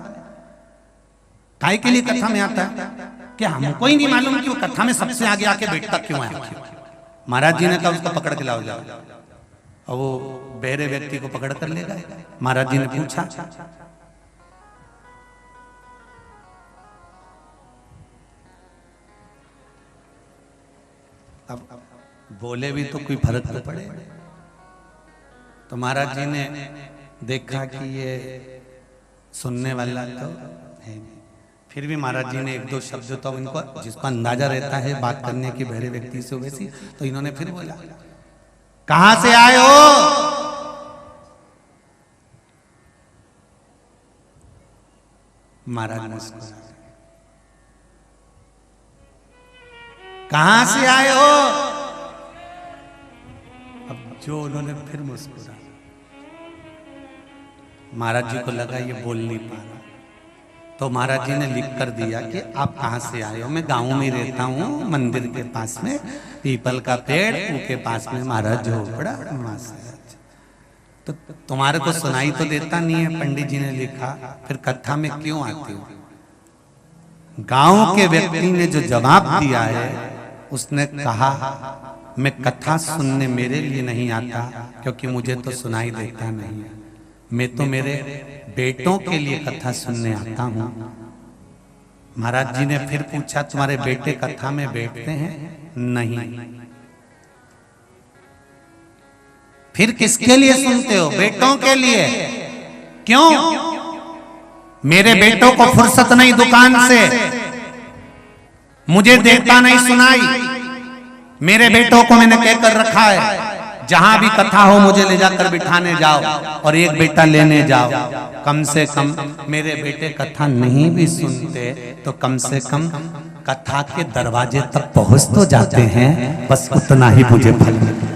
काहे के लिए कथा में आता है? क्या हमको ही नहीं मालूम कि वो कथा में सबसे आगे आके बैठता क्यों है? महाराज जी ने कहा उसको पकड़ के लाओ जाओ, और वो बहरे व्यक्ति को पकड़ कर ले गए। महाराज जी ने पूछा, अब बोले भी तो कोई फर्क तो पड़े। तो महाराज जी ने देखा कि ये सुनने वाला तो है नहीं, फिर भी महाराज जी ने 1-2 शब्द तो इनको, जिसको अंदाजा रहता है बात करने की बहरे व्यक्ति से वैसी, तो इन्होंने फिर बोला, कहां से आए हो? महाराज मुस्कुराए, कहां से आए हो? अब जो उन्होंने फिर मुस्कुरा, महाराज जी को लगा ये बोल नहीं पा रहा, तो महाराज जी ने लिख कर दिया कि आप कहां से आए हो? मैं गांव में रहता हूँ, मंदिर के पास में पीपल का पेड़, उनके पास में महाराज झोपड़ा, वहां से। तो तुम्हारे को सुनाई तो देता नहीं है, पंडित जी ने लिखा, फिर कथा में क्यों आती हो? गांव के व्यक्ति ने जो जवाब दिया है, उसने कहा मैं कथा सुनने मेरे लिए नहीं आता, क्योंकि मुझे तो सुनाई देता नहीं है, मैं तो मेरे बेटों के लिए कथा सुनने आता हूं। महाराज जी ने फिर पूछा, तुम्हारे बेटे कथा में बैठते हैं? नहीं। फिर किसके लिए सुनते हो? बेटों के लिए। क्यों? मेरे बेटों को फुर्सत नहीं दुकान से, मुझे देता नहीं सुनाई, मेरे बेटों को मैंने कहकर रखा है जहां भी कथा हो मुझे ले जाकर बिठाने जाओ और एक बेटा लेने जाओ। कम से कम मेरे बेटे कथा नहीं भी सुनते तो कम से कम कथा के दरवाजे तक पहुंच तो जाते हैं, बस उतना ही मुझे फल मिले।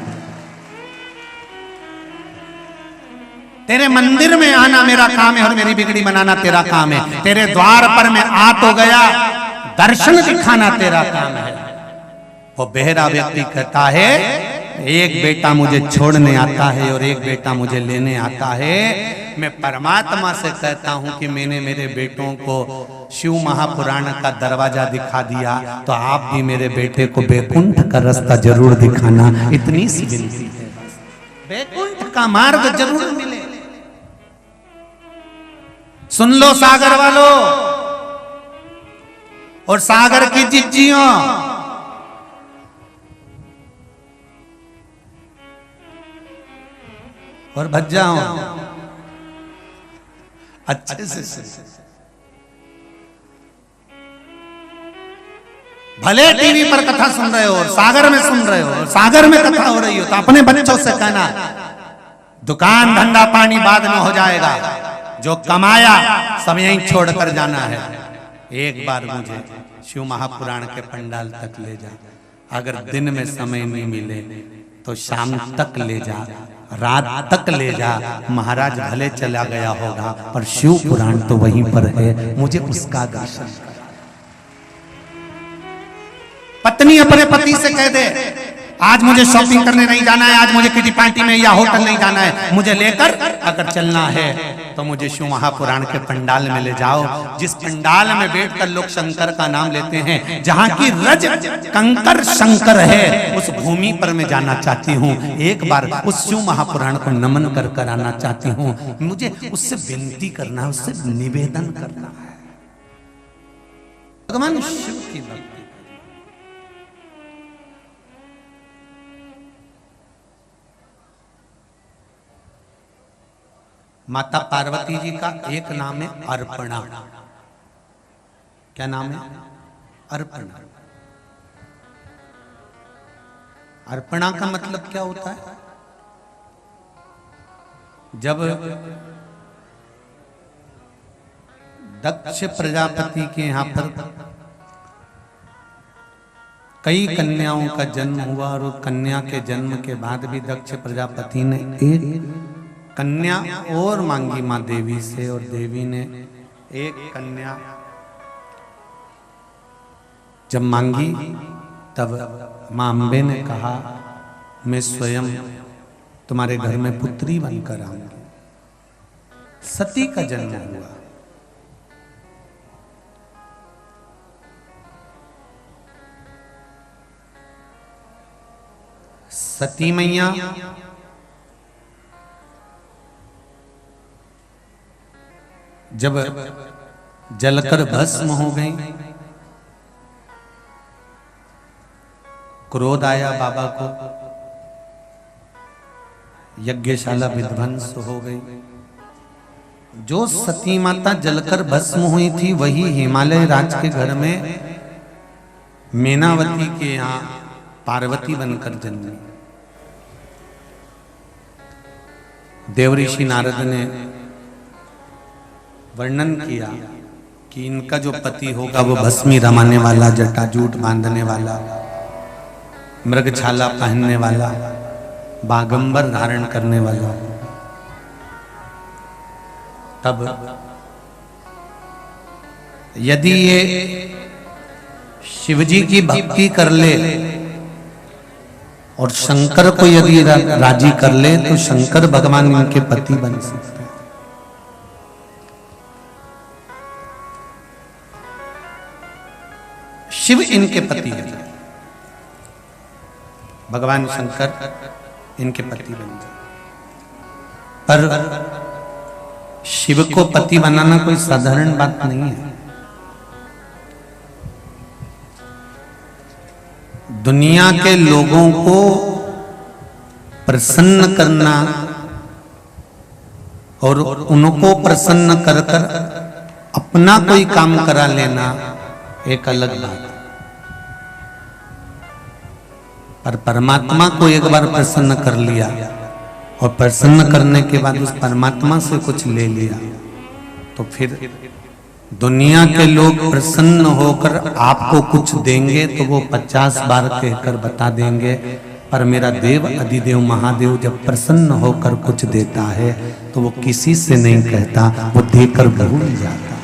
तेरे मंदिर में आना मेरा काम है और मेरी बिगड़ी बनाना तेरा काम है। तेरे द्वार पर मैं आ तो गया, दर्शन दिखाना तेरा काम है। वो बहरा व्यक्ति कहता है, एक बेटा मुझे छोड़ने आता है और एक बेटा मुझे लेने आता है। मैं परमात्मा से कहता हूं कि मैंने मेरे बेटों को शिव महापुराण का दरवाजा दिखा दिया, तो आप भी मेरे बेटे को बैकुंठ का रास्ता जरूर दिखाना। इतनी सी विनती है, बैकुंठ का मार्ग जरूर मिले। सुन लो सागर वालों और सागर की जिज्जियों, और भज जाओ अच्छे से। भले टीवी पर कथा सुन रहे हो और सागर में सुन रहे हो और सागर में कथा हो रही हो, तो अपने बच्चों से कहना दुकान धंधा पानी बाद में हो जाएगा, जो कमाया सब यहीं छोड़कर जाना है। एक बार मुझे शिव महापुराण के पंडाल तक ले जा, अगर दिन में समय नहीं मिले तो शाम तक ले जा, रात तक ले जा। महाराज भले चला गया होगा पर शिव पुराण तो वहीं पर है, मुझे उसका दर्शन कर। पत्नी अपने पति से कह दे, आज मुझे शॉपिंग करने नहीं जाना है, आज मुझे किटी पार्टी में या होटल नहीं जाना है, मुझे लेकर अगर चलना है तो मुझे शिव महापुराण के पंडाल में ले जाओ, जिस पंडाल में बैठकर लोग शंकर का नाम लेते हैं, जहाँ की रज कंकर शंकर है, उस भूमि पर मैं जाना चाहती हूँ। एक बार उस शिव महापुराण को नमन कर आना चाहती हूँ। मुझे उससे विनती करना है, उससे निवेदन करना है। भगवान शिव की भक्ति। माता पार्वती जी का एक नाम है अर्पणा। क्या नाम है? अर्पणा। अर्पणा का मतलब क्या होता है? जब दक्ष प्रजापति के यहां पर कई कन्याओं का जन्म हुआ और कन्या के जन्म के बाद भी दक्ष प्रजापति ने एक कन्या और मांगी मां देवी से, और देवी ने एक कन्या जब मांगी तब मां अम्बे ने कहा, मैं स्वयं तुम्हारे घर में पुत्री बनकर आऊंगी। सती का जन्म हुआ। सती मैया जब जलकर भस्म हो गई, क्रोध आया बाबा को, यज्ञशाला विध्वंस हो गई। जो सती माता जलकर भस्म हुई थी वही हिमालय राज के घर में मेनावती के यहाँ पार्वती बनकर जन्मी। देवऋषि नारद ने वर्णन किया कि इनका जो पति होगा वो भस्मी रमाने वाला, जटाजूट बांधने वाला, मृगछाला पहनने वाला, बागंबर धारण करने वाला। तब यदि ये शिवजी की भक्ति कर ले और शंकर को यदि राजी कर ले तो शंकर भगवान इनके पति बन सकते हैं। शिव इनके पति है, भगवान शंकर इनके पति बन जाए। पर शिव को पति बनाना कोई साधारण बात नहीं है। दुनिया के लोगों को प्रसन्न करना और उनको प्रसन्न कर कर अपना कोई काम करा लेना एक अलग बात है। पर परमात्मा को एक बार प्रसन्न कर लिया और प्रसन्न करने के बाद उस परमात्मा से कुछ ले लिया तो फिर दुनिया के लोग प्रसन्न होकर आपको कुछ देंगे तो वो 50 बार कहकर बता देंगे, पर मेरा देव अधिदेव महादेव जब प्रसन्न होकर कुछ देता है तो वो किसी से नहीं कहता, वो देकर भूल जाता है।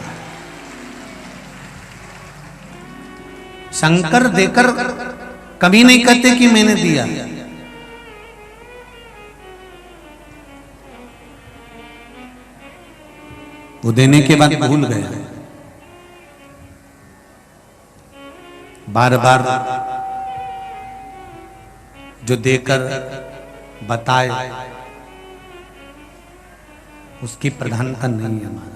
शंकर देकर कभी नहीं कहते कि मैंने दिया। वो देने के बाद भूल गया। बार बार जो देकर बताए उसकी प्रधानता नहीं है हमारा।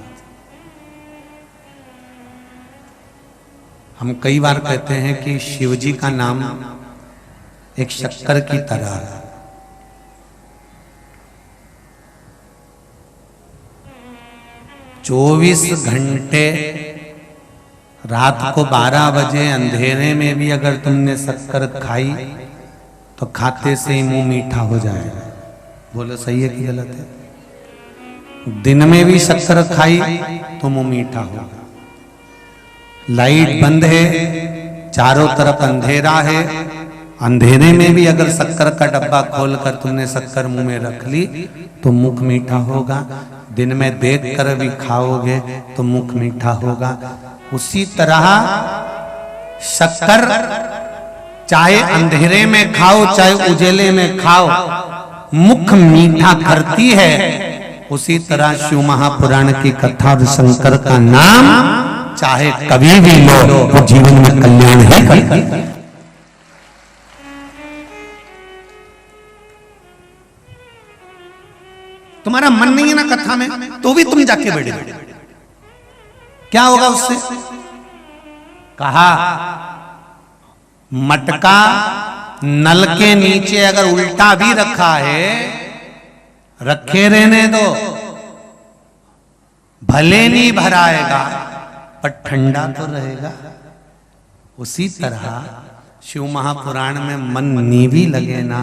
हम कई बार कहते हैं कि शिवजी का नाम एक शक्कर की तरह है। 24 घंटे रात को 12 बजे अंधेरे में भी अगर तुमने शक्कर खाई तो खाते से ही मुंह मीठा हो जाएगा। बोलो सही है कि गलत है? दिन में भी शक्कर खाई तो मुंह मीठा होगा। लाइट बंद है, चारों तरफ अंधेरा है, अंधेरे में भी अगर शक्कर का डब्बा खोलकर तुमने शक्कर मुंह में रख ली तो मुख मीठा होगा। दिन में देख कर भी खाओगे तो मुख मीठा होगा। उसी तरह शक्कर चाहे अंधेरे में खाओ चाहे उजेले में खाओ, मुख मीठा करती है। उसी तरह शिव महापुराण की कथा और शंकर का नाम चाहे कभी भी लो वो जीवन में कल्याण ही करती है। तुम्हारा मन नहीं है ना कथा में, तो भी तुम जाके बैठे, क्या होगा उससे? कहा मटका नल के नीचे अगर उल्टा भी रखा है, रखे रहने दो, भले नहीं भराएगा पर ठंडा तो रहेगा। उसी तरह शिव महापुराण में मन नी भी लगे ना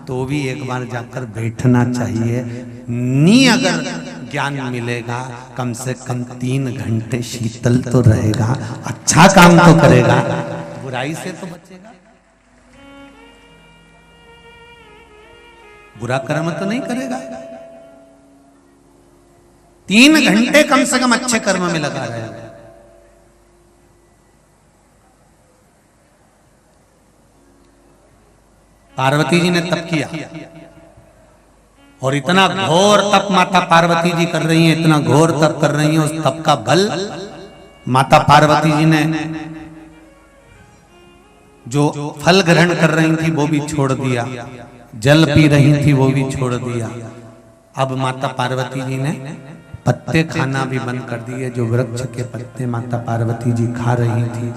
तो भी एक बार जाकर बैठना चाहिए। नी अगर ज्ञान मिलेगा कम से कम 3 घंटे शीतल तो रहेगा, अच्छा काम तो करेगा, बुराई से तो बचेगा, बुरा कर्म तो नहीं करेगा। 3 घंटे कम से कम अच्छे कर्म में लगा रहेगा। पार्वती जी ने तप किया और इतना घोर तप माता पार्वती जी कर रही हैं, इतना घोर तप कर रही हैं। उस तप का बल माता पार्वती जी ने जो फल ग्रहण कर रही थी वो भी छोड़ दिया, जल पी रही थी वो भी छोड़ दिया। अब माता पार्वती जी ने पत्ते खाना भी बंद कर दिए। जो वृक्ष के पत्ते माता पार्वती जी खा रही थी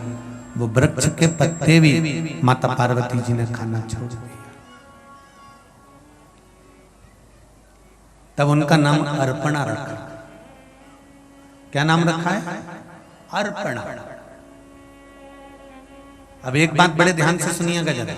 वो वृक्ष के पत्ते भी माता पार्वती जी ने खाना छोड़ दिया। तब उनका नाम अर्पणा रखा। क्या नाम रखा है? अर्पणा। अब एक बात बड़े ध्यान से सुनिएगा जरा।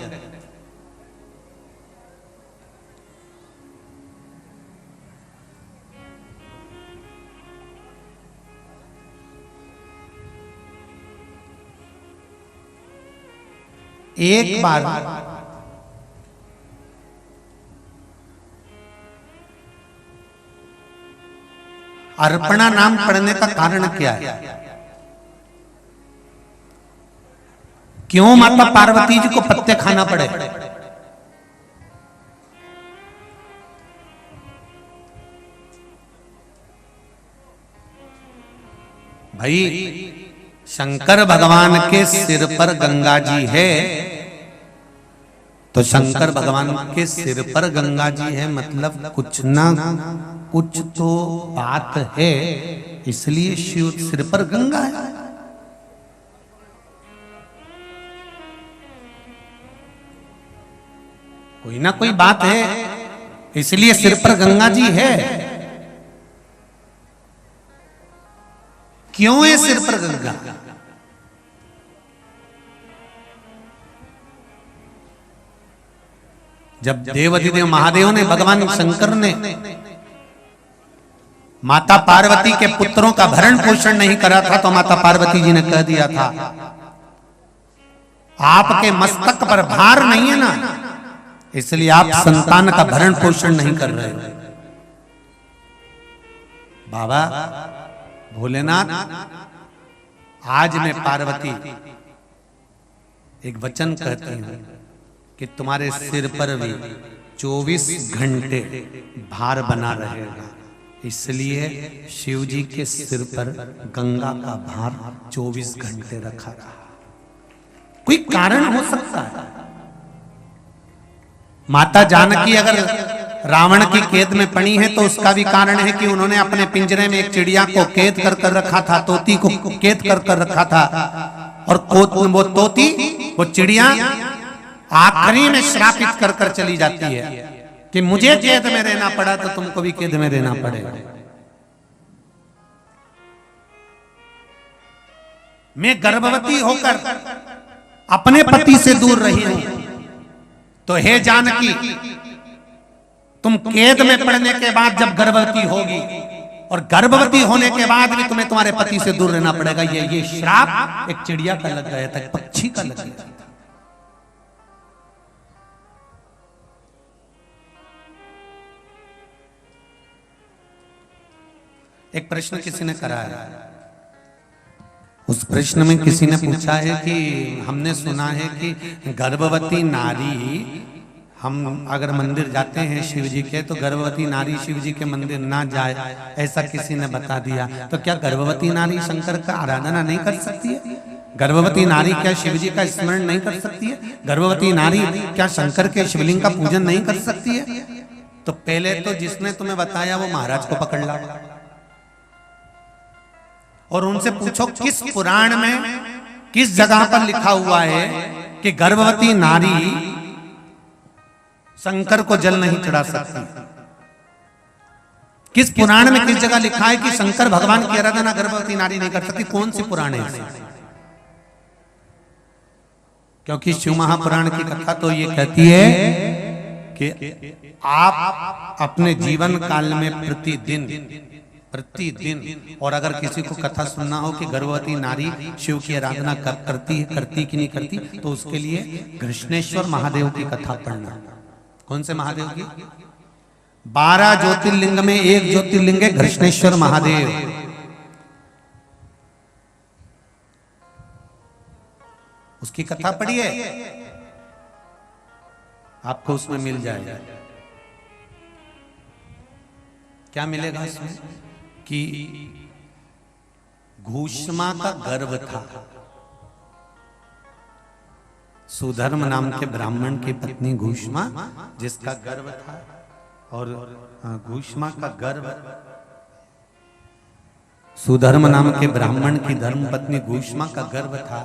एक बार अर्पणा नाम पढ़ने का कारण क्या है? क्यों माता पार्वती जी को पत्ते खाना पड़े? भाई शंकर भगवान के सिर पर गंगा जी है, तो शंकर भगवान के सिर पर गंगा जी है मतलब कुछ ना कुछ तो बात है, इसलिए शिव सिर पर गंगा है। कोई ना कोई बात है, इसलिए सिर पर गंगा जी है। क्यों है सिर पर गंगा? जब देवाधिदेव महादेव ने, भगवान शंकर ने माता पार्वती के पुत्रों का भरण पोषण नहीं करा था तो माता पार्वती जी ने कह दिया था आपके मस्तक पर भार नहीं है ना, इसलिए आप संतान का भरण पोषण नहीं कर रहे हो। बाबा भोलेनाथ, आज मैं पार्वती एक वचन कहती हूं कि तुम्हारे सिर पर भी 24 घंटे भार बना रहेगा, इसलिए शिव जी के सिर पर गंगा का भार 24 घंटे रखा रहा। कोई कारण हो सकता है। माता जानकी अगर रावण की कैद में पड़ी है तो उसका भी कारण है कि उन्होंने अपने पिंजरे में एक चिड़िया को कैद कर रखा था, तोती को कैद कर रखा था, और वो तोती, वो चिड़िया आखिरी में श्रापित कर चली जाती है कि मुझे कैद में रहना पड़ा तो तुमको भी कैद में रहना पड़ेगा। मैं गर्भवती होकर अपने पति से दूर रही हूं, तो हे जानकी, तुम कैद में पड़ने के बाद जब गर्भवती होगी और गर्भवती होने के बाद भी तुम्हें तुम्हारे पति से दूर रहना पड़ेगा। ये श्राप एक चिड़िया का लग गया था, पक्षी का लग गया था। एक प्रश्न किसी ने करा है, उस प्रश्न में किसी ने पूछा है कि हमने सुना है कि गर्भवती नारी, हम अगर मंदिर जाते हैं शिव जी के तो गर्भवती नारी शिव जी के मंदिर ना जाए, ऐसा किसी ने बता दिया। तो क्या गर्भवती नारी शंकर का आराधना नहीं कर सकती है? गर्भवती नारी क्या शिव जी का स्मरण नहीं कर सकती है? गर्भवती नारी क्या शंकर के शिवलिंग का पूजन नहीं कर सकती है? तो पहले तो जिसने तुम्हें बताया वो महाराज को पकड़ ला और उनसे पूछो किस पुराण में किस जगह पर लिखा हुआ है कि गर्भवती नारी शंकर को जल नहीं चढ़ा सकती। किस पुराण में किस जगह लिखा है कि शंकर भगवान की आराधना गर्भवती नारी नहीं कर सकती? कौन सी पुराण है? क्योंकि शिव महापुराण की कथा तो ये कहती है कि आप अपने जीवन काल में प्रतिदिन और अगर किसी को कथा सुनना हो कि गर्भवती नारी शिव की आराधना करती कि नहीं करती, तो उसके लिए घृष्णेश्वर महादेव की कथा पढ़ना। कौन से महादेव की? 12 ज्योतिर्लिंग में एक ज्योतिर्लिंग है घृष्णेश्वर महादेव। उसकी कथा पढ़िए, आपको उसमें मिल जाएगा। क्या मिलेगा इसमें? कि घूष्मा का गर्भ था। सुधर्म नाम के ब्राह्मण की पत्नी घूष्मा, जिसका गर्भ था, और घूष्मा का गर्भ, सुधर्म नाम के ब्राह्मण की धर्म पत्नी घूष्मा का गर्भ था।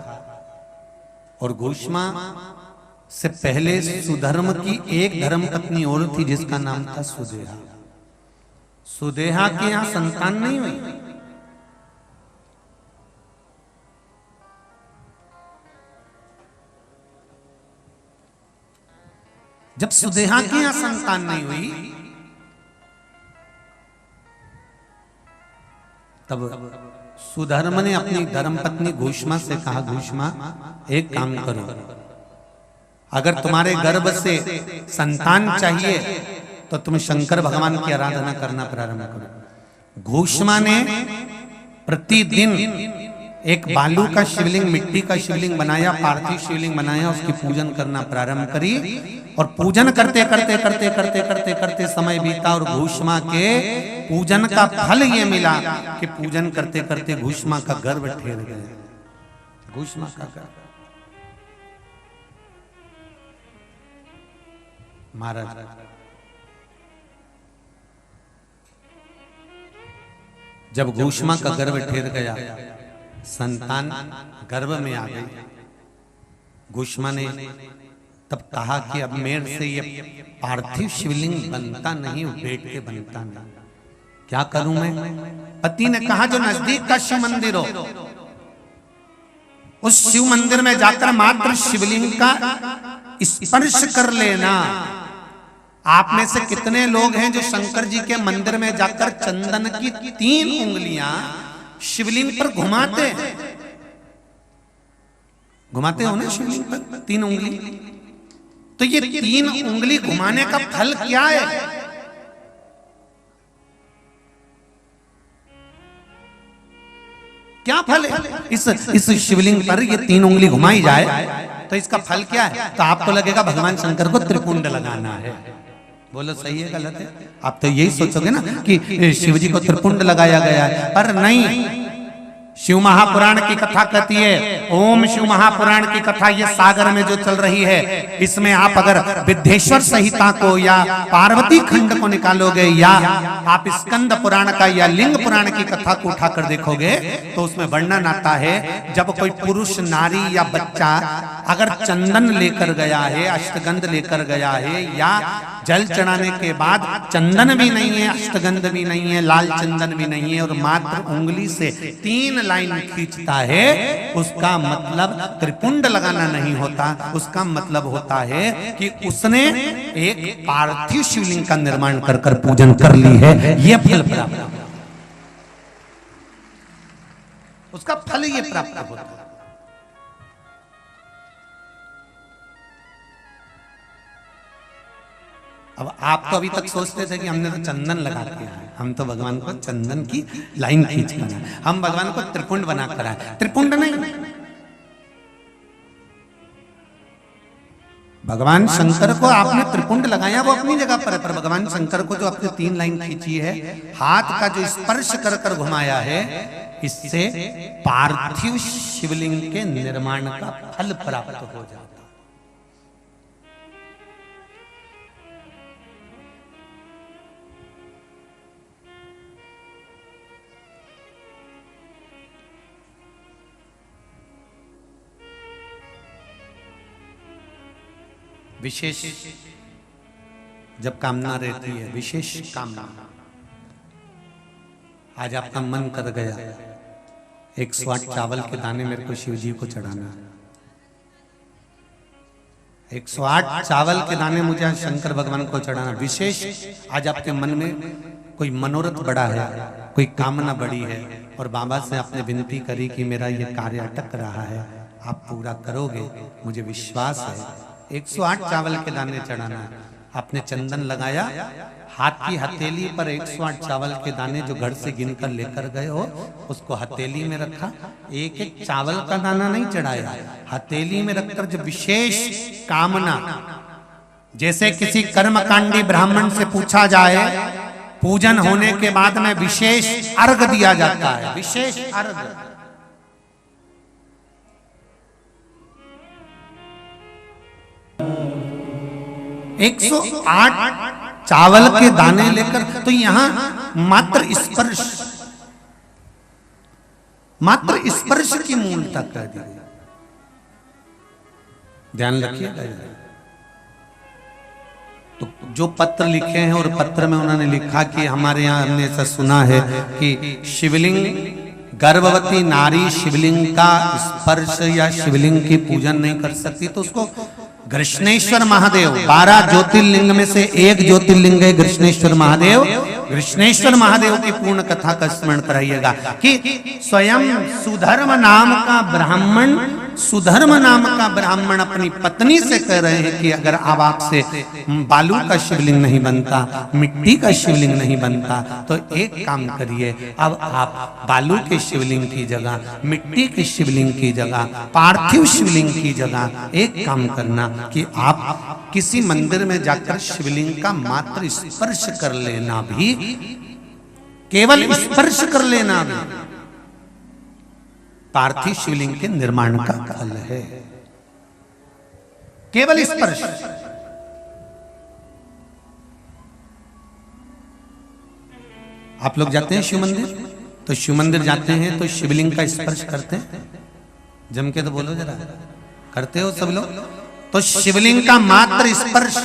और घूष्मा से पहले सुधर्म की एक धर्म पत्नी और थी जिसका नाम था सुदेहा। सुदेहा के यहां संतान नहीं हुई। जब सुदेहा के यहां संतान नहीं हुई तब सुधर्म ने अपनी धर्मपत्नी घूष्मा से कहा, घूष्मा एक काम करो, अगर तुम्हारे गर्भ से संतान चाहिए तो तुम शंकर भगवान की आराधना करना प्रारंभ करो। घूष्मा ने प्रतिदिन एक बालू का शिवलिंग, मिट्टी का शिवलिंग बनाया, पार्थिव शिवलिंग बनाया, उसकी पूजन करना प्रारंभ करी। और पूजन करते करते करते करते करते करते समय बीता और घूष्मा के पूजन का फल ये मिला कि पूजन करते करते घूष्मा का गर्भ ठहर गया। घूष्मा का गर्भ। महाराज जब घूष्मा का गर्भ ठहर गया, संतान गर्भ में आ गई, घूष्मा ने तब कहा कि अब मेरे से ये पार्थिव शिवलिंग बनता नहीं, बैठ के बनता नहीं, क्या करूं मैं? पति ने कहा जो नजदीक का शिव मंदिर हो, उस शिव मंदिर में जाकर मात्र शिवलिंग का स्पर्श कर लेना। आप में से कितने लोग हैं जो शंकर जी के मंदिर में जाकर चंदन की 3 उंगलियां शिवलिंग पर घुमाते हो ना? शिवलिंग पर 3 उंगली। तो ये 3 उंगली घुमाने का फल क्या है? क्या फल है? इस शिवलिंग पर ये 3 उंगली घुमाई जाए तो इसका फल क्या है? तो आपको लगेगा भगवान शंकर को त्रिपुंड लगाना है। बोलो सही है गलत है? आप तो यही सोचोगे ना कि शिव जी को त्रिपुंड लगाया गया है, पर नहीं। शिव महापुराण की कथा कहती है, ओम शिव महापुराण की कथा ये सागर में जो चल रही है, इसमें आप अगर विद्येश्वर संहिता को या पार्वती खंड को निकालोगे या आप स्कंद पुराण का या लिंग पुराण की कथा को उठाकर देखोगे तो उसमें वर्णन आता है जब कोई पुरुष, नारी या बच्चा अगर चंदन लेकर गया है, अष्टगंध लेकर गया है, या जल चढ़ाने के बाद चंदन भी नहीं है, अष्टगंध भी नहीं है, लाल चंदन भी नहीं है, और मात्र उंगली से 3 लाइन खींचता है, उसका मतलब त्रिपुंड लगाना नहीं होता। उसका मतलब होता है कि उसने एक पार्थिव शिवलिंग का निर्माण कर पूजन कर ली है। यह फल प्राप्त, उसका फल ये प्राप्त होता है। अब आप तो अभी तक सोचते थे कि हमने तो चंदन लगा के आए, हम तो भगवान को चंदन की लाइन खींच कर आए, हम भगवान को त्रिपुंड बना कर आए। त्रिपुंड नहीं, भगवान शंकर को आपने त्रिपुंड लगाया वो अपनी जगह पर है, पर भगवान शंकर को जो आपने 3 लाइन खींची है, हाथ का जो स्पर्श कर कर घुमाया है, इससे पार्थिव शिवलिंग के निर्माण का फल प्राप्त हो जाता। विशेष जब कामना रहती है, विशेष कामना, आज आपका मन कर गया 108 चावल के दाने मेरे को शिव जी को चढ़ाना, 108 चावल के दाने मुझे शंकर भगवान को चढ़ाना, विशेष आज आपके मन में कोई मनोरथ बड़ा है, कोई कामना बड़ी है, और बाबा से आपने विनती करी कि मेरा ये कार्य अटक रहा है, आप पूरा करोगे, मुझे विश्वास है। 108 चावल के दाने चढ़ाना है, आपने चंदन लगाया, हाथ की हथेली पर 108 चावल के दाने जो घर से गिनकर लेकर गए हो, उसको हथेली में रखा, एक एक चावल का दाना नहीं चढ़ाया, हथेली में रखकर जो विशेष कामना, जैसे किसी कर्मकांडी ब्राह्मण से पूछा जाए, पूजन होने के बाद में विशेष अर्घ दिया जाता है, विशेष अर्घ, एक 108 चावल के दाने लेकर, तो यहां मात्र स्पर्श की मूलता कह दी। ध्यान रखिएगा। तो जो पत्र लिखे हैं, और पत्र में उन्होंने लिखा कि हमारे यहाँ हमने ऐसा सुना है कि शिवलिंग, गर्भवती नारी शिवलिंग का स्पर्श या शिवलिंग की पूजन नहीं कर सकती, तो उसको कृष्णेश्वर महादेव, 12 ज्योतिर्लिंग में से एक ज्योतिर्लिंग है कृष्णेश्वर महादेव, कृष्णेश्वर महादेव की पूर्ण कथा का स्मरण कराइएगा कि स्वयं सुधर्म नाम का ब्राह्मण अपनी पत्नी से कह रहे हैं कि अगर अब आपसे बालू का शिवलिंग नहीं बनता, मिट्टी का शिवलिंग नहीं बनता, तो एक काम करिए, अब आप बालू के शिवलिंग की जगह, मिट्टी के शिवलिंग की जगह, पार्थिव शिवलिंग की जगह एक काम करना कि आप किसी मंदिर में जाकर शिवलिंग का मात्र स्पर्श कर लेना भी, केवल स्पर्श कर लेना भी पार्थिव शिवलिंग के निर्माण का फल है, केवल स्पर्श। आप लोग जाते हैं शिव मंदिर, तो शिव मंदिर जाते हैं तो शिवलिंग का स्पर्श करते हैं, जम के तो बोलो जरा, करते हो सब लोग? तो शिवलिंग का मात्र स्पर्श,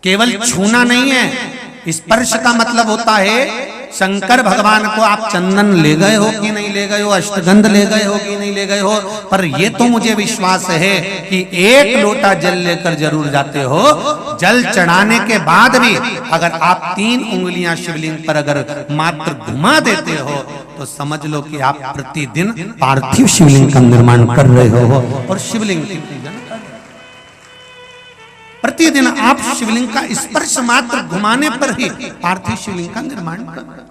केवल छूना नहीं है, स्पर्श का मतलब होता है शंकर भगवान को आप चंदन ले गए हो कि नहीं ले गए हो, अष्टगंध ले गए हो कि नहीं ले गए हो, पर ये तो मुझे विश्वास है कि एक लोटा जल लेकर जरूर जाते हो। जल चढ़ाने के बाद भी अगर आप 3 उंगलियां शिवलिंग पर अगर मात्र घुमा देते हो, तो समझ लो कि आप प्रतिदिन पार्थिव शिवलिंग का निर्माण कर रहे हो और शिवलिंग की पूजन कर रहे हो। प्रतिदिन आप शिवलिंग का स्पर्श मात्र घुमाने पर ही पार्थिव शिवलिंग का निर्माण कर रहे हो।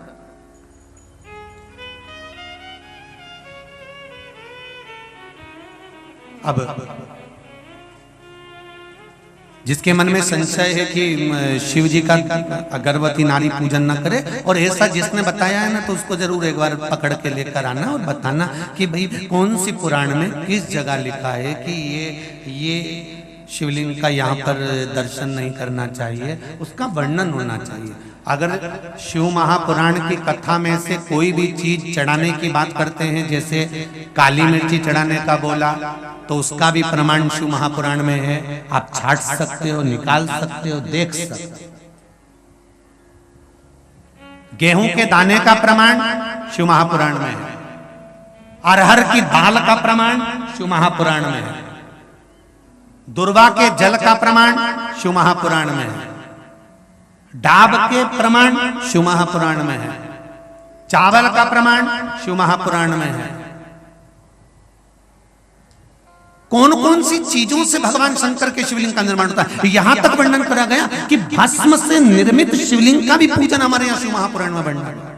अब जिसके मन में संशय है कि शिव जी का गर्भवती नारी पूजन न करे, और ऐसा जिसने बताया है ना, तो उसको जरूर एक बार पकड़ के लेकर आना और बताना कि भाई कौन सी पुराण में किस जगह लिखा है कि ये शिवलिंग का यहाँ पर दर्शन नहीं करना चाहिए, उसका वर्णन होना चाहिए। अगर शिव महापुराण की कथा में से कोई भी चीज चढ़ाने की बात करते हैं, जैसे काली मिर्ची चढ़ाने का बोला, तो उसका भी प्रमाण शिव महापुराण में है, आप छाट सकते हो, निकाल सकते हो, देख सकते हो। गेहूं के दाने का प्रमाण शिव महापुराण में है, अरहर की दाल का प्रमाण शिव महापुराण में है, दुर्वा के जल का प्रमाण शिव महापुराण में है, डाब के प्रमाण शिव महापुराण में है, चावल का प्रमाण शिव महापुराण में है, कौन कौन सी चीजों से भगवान शंकर के शिवलिंग का निर्माण होता है, यहां तक वर्णन करा गया कि भस्म से निर्मित शिवलिंग का भी पूजन हमारे यहां शिव महापुराण में वर्णन है।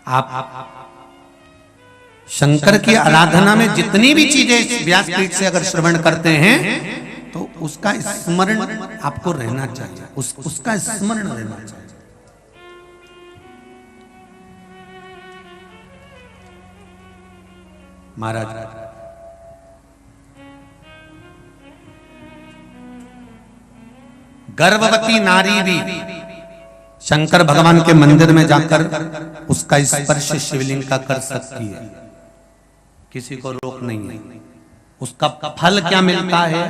आप शंकर की आराधना में जितनी भी चीजें व्यासपीठ से अगर श्रवण करते हैं तो उसका स्मरण आपको रहना चाहिए, उसका स्मरण रहना चाहिए। महाराज गर्भवती नारी भी शंकर भगवान के मंदिर में जाकर उसका स्पर्श शिवलिंग का कर सकती है, किसी को रोक नहीं है। उसका फल क्या मिलता है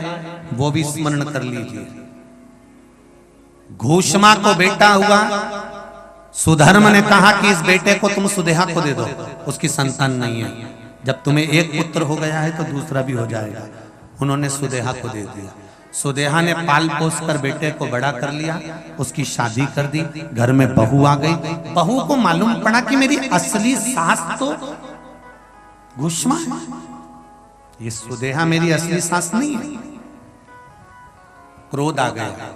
वो भी स्मरण कर लीजिए। घूष्मा को बेटा हुआ, सुधर्म ने कहा कि इस बेटे को तुम सुदेहा को दे दो, उसकी संतान नहीं है। जब तुम्हें एक पुत्र हो गया है तो दूसरा भी हो जाएगा। उन्होंने सुदेहा को दे दिया। सुदेहा ने पाल पोस कर बेटे को बड़ा कर लिया, उसकी शादी कर दी, घर में बहू आ गई। बहू को मालूम पड़ा कि मेरी असली सास तो घूष्मा है, ये सुदेहा मेरी असली सास नहीं है। क्रोध आ गया,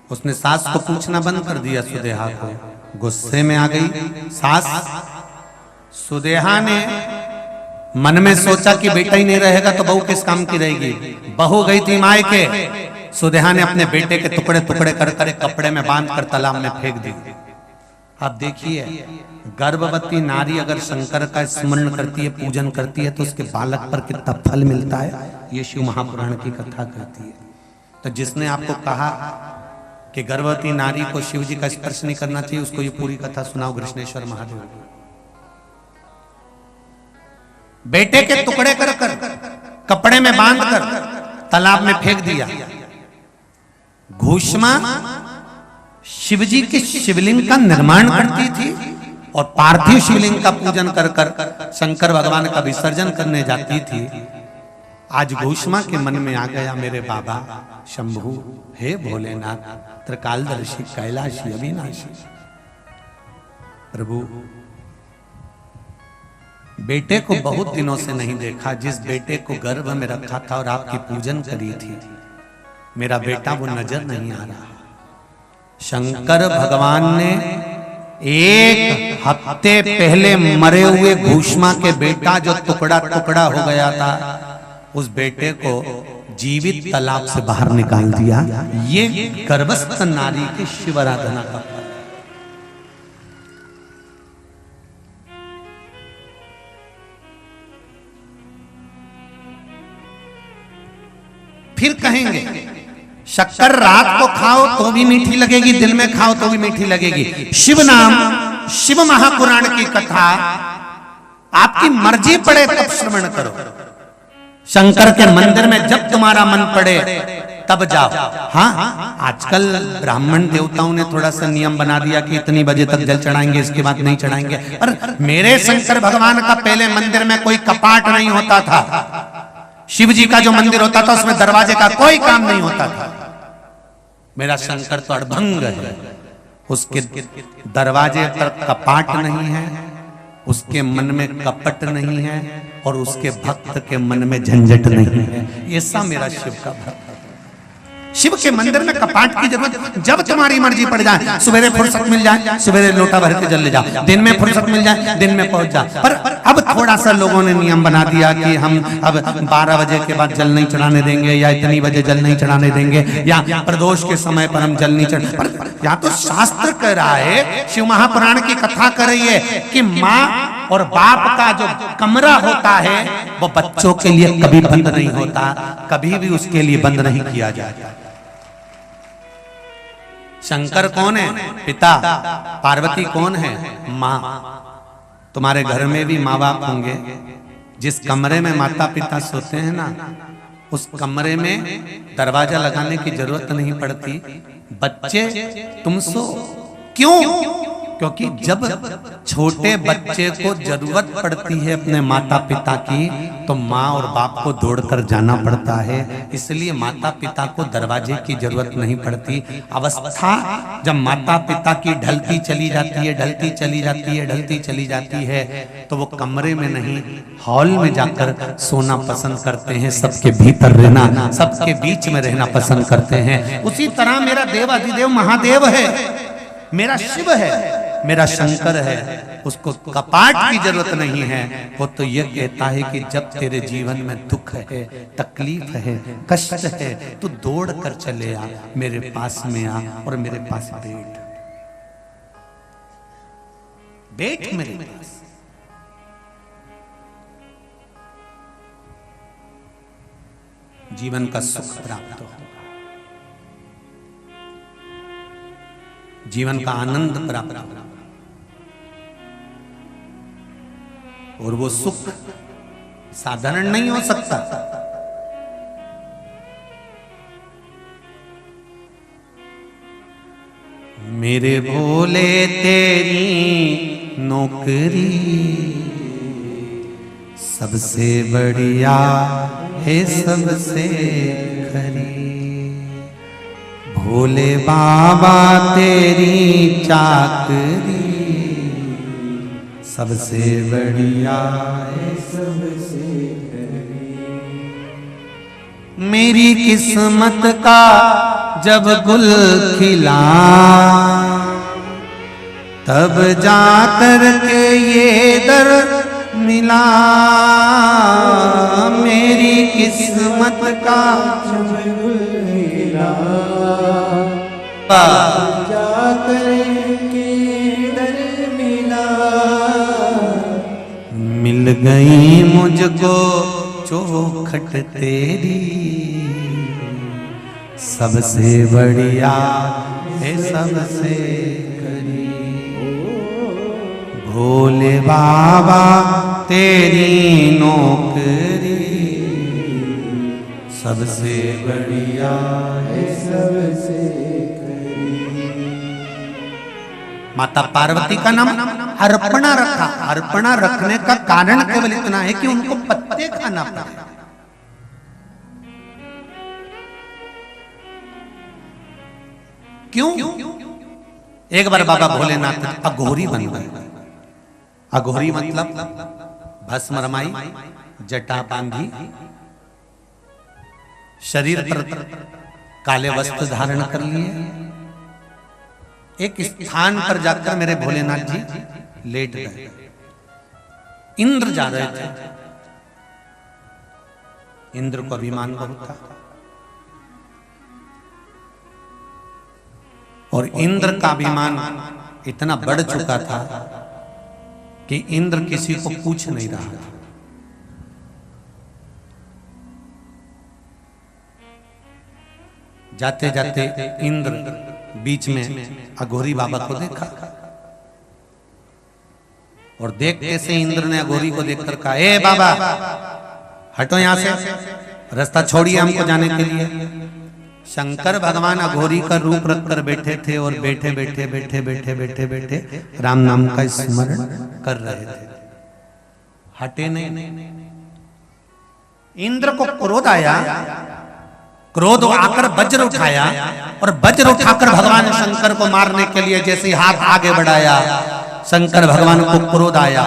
उसने सास को पूछना बंद कर दिया सुदेहा को। गुस्से में आ गई सास। सुदेहा ने मन में सोचा कि बेटा ही नहीं रहेगा तो बहू किस काम की रहेगी। बहू गई थी मायके, सुदेहा ने अपने बेटे के टुकड़े टुकड़े कर कर कपड़े में बांध कर तालाब में फेंक दी। आप देखिए, गर्भवती नारी अगर शंकर का स्मरण करती है, पूजन करती है, तो उसके बालक पर कितना फल मिलता है, ये शिव महापुराण की कथा कहती है। तो जिसने आपको कहा कि गर्भवती नारी को शिव जी का स्पर्श नहीं करना चाहिए, उसको ये पूरी कथा सुनाओ कृष्णेश्वर महादेव। बेटे के टुकड़े कर कर कपड़े में बांध कर तालाब में फेंक दिया। घूष्मा शिवजी के शिवलिंग का निर्माण करती थी और पार्थिव शिवलिंग का पूजन कर कर शंकर भगवान का विसर्जन करने जाती थी। आज घूष्मा के मन में आ गया, मेरे बाबा शंभु, हे भोलेनाथ, त्रिकालदर्शी, कैलाशी, अविनाशी, प्रभु बेटे को बहुत दिनों से नहीं देखा। जिस बेटे को गर्भ में रखा था और आपकी पूजन करी थी, मेरा बेटा वो नजर नहीं आ रहा। शंकर भगवान ने एक हफ्ते पहले मरे हुए घूष्मा के बेटा जो टुकड़ा टुकड़ा हो गया था, उस बेटे को जीवित तालाब से बाहर निकाल दिया। ये गर्भस्थ नारी की शिव आराधना का फल। फिर कहेंगे शक्कर रात को खाओ तो भी मीठी लगेगी, दिन में खाओ तो भी मीठी लगेगी। शिव नाम, शिव महापुराण की कथा आपकी मर्जी पड़े तब श्रवण करो। शंकर के मंदिर में जब तुम्हारा मन पड़े तब जाओ। हाँ, आजकल ब्राह्मण देवताओं ने थोड़ा सा नियम बना दिया कि इतनी बजे तक जल चढ़ाएंगे, इसके बाद नहीं चढ़ाएंगे। पर मेरे शंकर भगवान का पहले मंदिर में कोई कपाट नहीं होता था। शिव जी का जो मंदिर होता था उसमें दरवाजे का कोई काम नहीं होता था। मेरा शंकर तो अड़भंग है, उसके दरवाजे पर कपाट नहीं है, उसके मन में कपट नहीं है और उसके भक्त के मन में झंझट नहीं है। ऐसा मेरा शिव का भक्त। शिव के मंदिर में कपाट की जरूरत, जब तुम्हारी मर्जी पड़ जाए, सवेरे फुर्सत मिल जाए सवेरे लोटा भर के जल ले जाओ, दिन में फुर्सत मिल जाए दिन में पहुंच जाओ। पर अब थोड़ा सा लोगों ने नियम बना दिया कि हम अब 12 बजे के बाद जल नहीं चढ़ाने देंगे, या इतनी बजे जल नहीं चढ़ाने देंगे, या प्रदोष के समय पर हम जल नहीं चढ़ा। पर या तो शास्त्र कह रहा है, शिव महापुराण की कथा कर रही है कि माँ और बाप का जो कमरा होता है वो बच्चों के लिए कभी बंद नहीं होता, कभी भी उसके लिए बंद नहीं किया जाता। शंकर कौन है? पिता। पार्वती कौन है? माँ। तुम्हारे घर में भी माँ बाप होंगे। जिस कमरे में माता पिता सोते हैं ना, उस कमरे में दरवाजा लगाने की जरूरत नहीं पड़ती। बच्चे तुम सो क्यों? क्योंकि जब छोटे बच्चे को जरूरत पड़ती है अपने माता पिता की, तो माँ और बाप को दौड़कर जाना पड़ता है। इसलिए माता पिता को दरवाजे की जरूरत नहीं पड़ती। अवस्था जब माता पिता की ढलती चली जाती है, ढलती चली जाती है, ढलती चली जाती है, तो वो कमरे में नहीं हॉल में जाकर सोना पसंद करते हैं, सबके भीतर रहना, सबके बीच में रहना पसंद करते हैं। उसी तरह मेरा देवाधिदेव महादेव है, मेरा शिव है, मेरा शंकर है, उसको कपाट की जरूरत नहीं है। वो तो ये कहता है कि जब तेरे जीवन में दुख है, तकलीफ है, कष्ट है, तो दौड़ कर चले आ, मेरे पास में आ और मेरे पास बैठ, बैठ मेरे पास। जीवन का सुख प्राप्त हो, जीवन का आनंद प्राप्त हो, और वो सुख साधारण नहीं हो सकता। मेरे भोले तेरी नौकरी सबसे बढ़िया है, सबसे खरी। भोले बाबा तेरी चाकरी सबसे बढ़िया है, सबसे खरी। मेरी किस्मत का जब गुल खिला, तब जाकर के ये दर मिला। मेरी किस्मत का जब गुल खिला, जाकर के दर मिला। मिल गई मुझको चौखट तेरी सबसे बढ़िया है, सबसे खरी। भोले बाबा तेरी नौकरी सबसे बढ़िया है, सबसे खरी। माता पार्वती का नाम अर्पणा रखा। अर्पणा रखने का कारण केवल इतना है कि उनको पत्ते खाना पड़ा। क्यों? एक बार बाबा भोलेनाथ अघोरी बन गए। अघोरी मतलब भस्म रमाई, जटा बांधी, शरीर पर काले वस्त्र धारण कर लिए। एक स्थान पर जाकर मेरे भोलेनाथ जी लेट गए। इंद्र जा रहे थे। इंद्र को अभिमान बहुत था, और इंद्र का अभिमान इतना बढ़ चुका था कि इंद्र किसी को पूछ नहीं रहा था। जाते जाते इंद्र बीच में अघोरी बाबा को देखा, और देखते से इंद्र ने अघोरी को देखकर कहा, ए बाबा हटो यहां से, रास्ता छोड़िए हमको जाने के लिए। शंकर भगवान अघोरी का रूप रखकर बैठे थे, और बैठे बैठे बैठे बैठे बैठे बैठे राम नाम का स्मरण कर रहे थे। हटे नहीं। इंद्र को क्रोध आया। क्रोध आकर वज्र उठाया, और वज्र उठाकर भगवान शंकर को मारने के लिए जैसे हाथ आगे बढ़ाया, शंकर भगवान को क्रोध आया।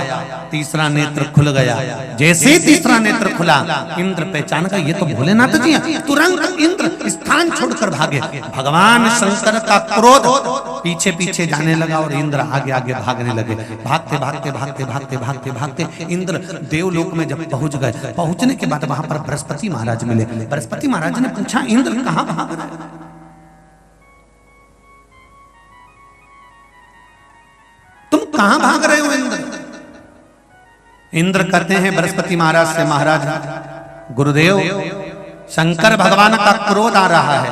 तीसरा नेत्र खुल गया। जैसे ही तीसरा नेत्र खुला, इंद्र पहचान गया ये तो भोलेनाथ जी हैं। तुरंत इंद्र स्थान छोड़कर भागे। भगवान शंकर का क्रोध पीछे पीछे जाने लगा, और इंद्र आगे आगे भागने लगे। भागते भागते भागते भागते भागते भागते इंद्र देवलोक में जब पहुंच गए, पहुंचने के बाद वहां पर बृहस्पति महाराज मिले। बृहस्पति महाराज ने पूछा, इंद्र कहां भाग रहे हैं? तुम कहां भाग रहे हो इंद्र? इंद्र कहते हैं बृहस्पति महाराज से, महाराज गुरुदेव शंकर भगवान का क्रोध आ रहा है,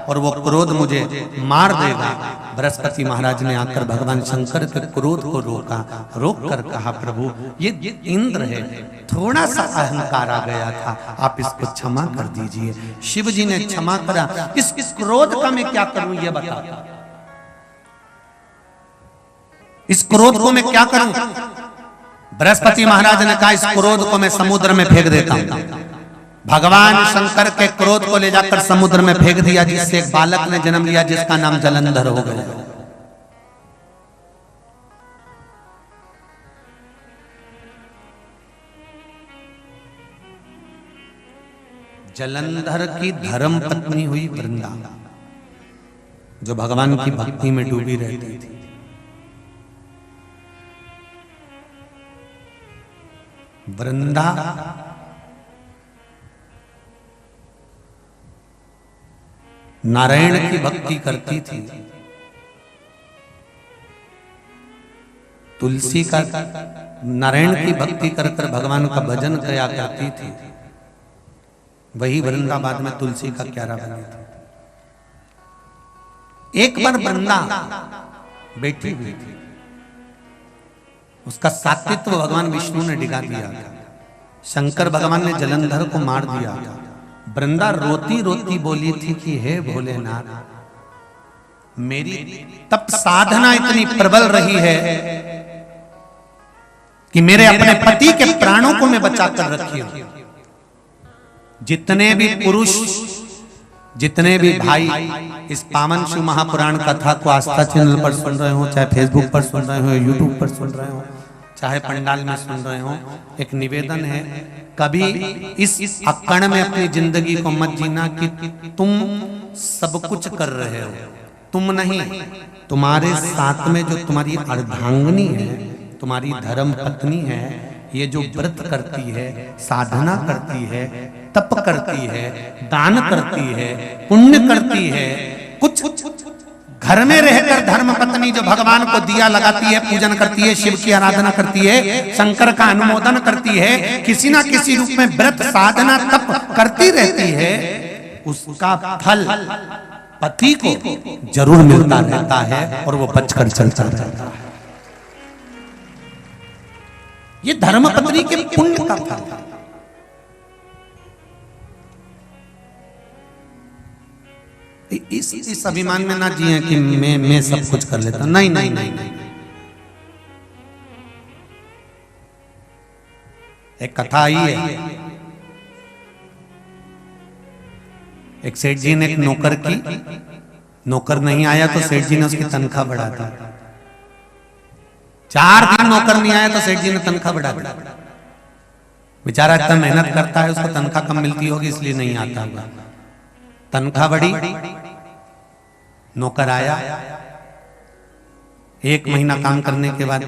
और वो क्रोध मुझे मार देगा। बृहस्पति महाराज ने आकर भगवान शंकर के क्रोध को रोका। रोक कर कहा, प्रभु ये इंद्र है, थोड़ा सा अहंकार आ गया था, आप इसको क्षमा कर दीजिए। शिव जी ने क्षमा करा। इस क्रोध का मैं क्या करूं ये बता। इस क्रोध को मैं क्या करूं? बृहस्पति महाराज ने कहा इस क्रोध को मैं समुद्र में फेंक देता हूं। भगवान शंकर के क्रोध को ले जाकर समुद्र में फेंक दिया, जिससे एक बालक ने जन्म लिया जिसका नाम जलंधर हो गया। जलंधर की धर्म पत्नी हुई वृंदा, जो भगवान की भक्ति में डूबी रहती थी। वृंदा नारायण की भक्ति करती थी, तुलसी का नारायण की भक्ति कर कर भगवान का भजन किया करती थी। वही वृंदाबाद में तुलसी का क्यारा बना था। एक बार वृंदा बैठी हुई थी, उसका सात्वित्व भगवान विष्णु ने डिगा दिया था। शंकर भगवान ने जलंधर को मार दिया था। वृंदा रोती रोती बोली थी कि हे भोलेनाथ, मेरी तप साधना इतनी प्रबल रही है कि मेरे अपने पति के प्राणों को मैं बचा कर रखी हूं। जितने भी पुरुष, जितने भी भाई इस पावन शिव महापुराण कथा को आस्था चैनल पर सुन रहे हो, चाहे फेसबुक पर सुन रहे हो, यूट्यूब पर सुन रहे हो, चाहे पंडाल में सुन रहे हो, एक निवेदन है, कभी इस अक्कड़ में अपनी जिंदगी को मत जीना कि तुम सब कुछ कर रहे हो। तुम नहीं, तुम्हारे साथ में जो तुम्हारी अर्धांगिनी है, तुम्हारी धर्म पत्नी है, ये जो व्रत करती है, साधना करती है, तप करती है, दान करती है, पुण्य करती है, कुछ घर में रहकर धर्म पत्नी जो भगवान को दिया लगाती है, पूजन करती है, शिव की आराधना करती है, शंकर का अनुमोदन करती है, किसी ना किसी रूप में व्रत साधना तप करती रहती है, उसका फल पति को जरूर मिलता रहता है और वो बचकर चलता रहता है। ये धर्म पत्नी के पुण्य का फल है। इस अभिमान में ना जिए कि मैं सब कुछ कर लेता। नहीं नहीं नहीं, नहीं। एक कथा आई है, एक सेठ जी ने एक नौकर की, नौकर नहीं आया तो सेठ जी ने उसकी तनख्वाह बढ़ा दी। 4 दिन नौकर नहीं आया तो सेठ जी ने तनख्वाह बढ़ा दी। बेचारा इतना मेहनत करता है, उसको तनख्वाह कम मिलती होगी इसलिए नहीं आता होगा। तनख्वाह बढ़ी, नौकर आया, 1 महीना काम करने के बाद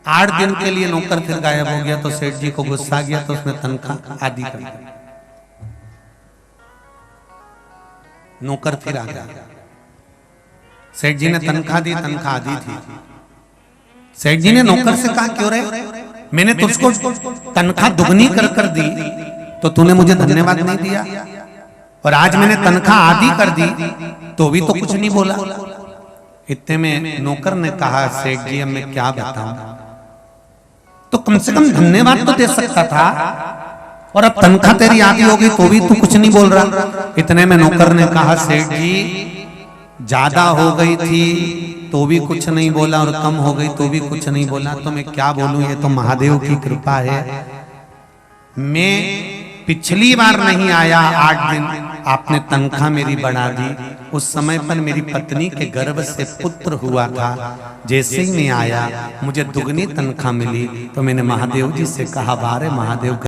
8 दिन के लिए नौकर फिर गायब हो गया, तो सेठ जी को गुस्सा आ गया, तो उसने तनख्वाह आधी कर दी। नौकर फिर आ गया, सेठ जी ने तनख्वाह दी, तनख्वाह आधी थी। सेठ जी ने नौकर से कहा, क्यों रे, मैंने तुझको तनख्वाह दुगनी कर कर दी तो तूने मुझे धन्यवाद नहीं दिया, और आज मैंने तनख्वाह आधी कर दी तो भी तो कुछ नहीं बोला। इतने में नौकर ने कहा, सेठ जी अब मैं क्या बताऊं, तो कम से कम धन्यवाद तो दे सकता था, और अब तनख्वाह तेरी आधी हो गई तो भी तू कुछ नहीं बोल रहा। इतने में नौकर ने कहा, सेठ जी ज्यादा हो गई थी तो भी कुछ नहीं बोला, और कम हो गई तो भी कुछ नहीं बोला, तो मैं क्या बोलूं, ये तो महादेव की कृपा है। मैं पिछली बार नहीं आया 8 दिन, आपने तनख्वाह मेरी बढ़ा दी। उस समय पर मेरी पत्नी के गर्भ से पुत्र हुआ था, जैसे ही मैं आया मुझे दुगनी तनख्वाह मिली, तो मैंने महादेव जी से कहा, बारे महादेव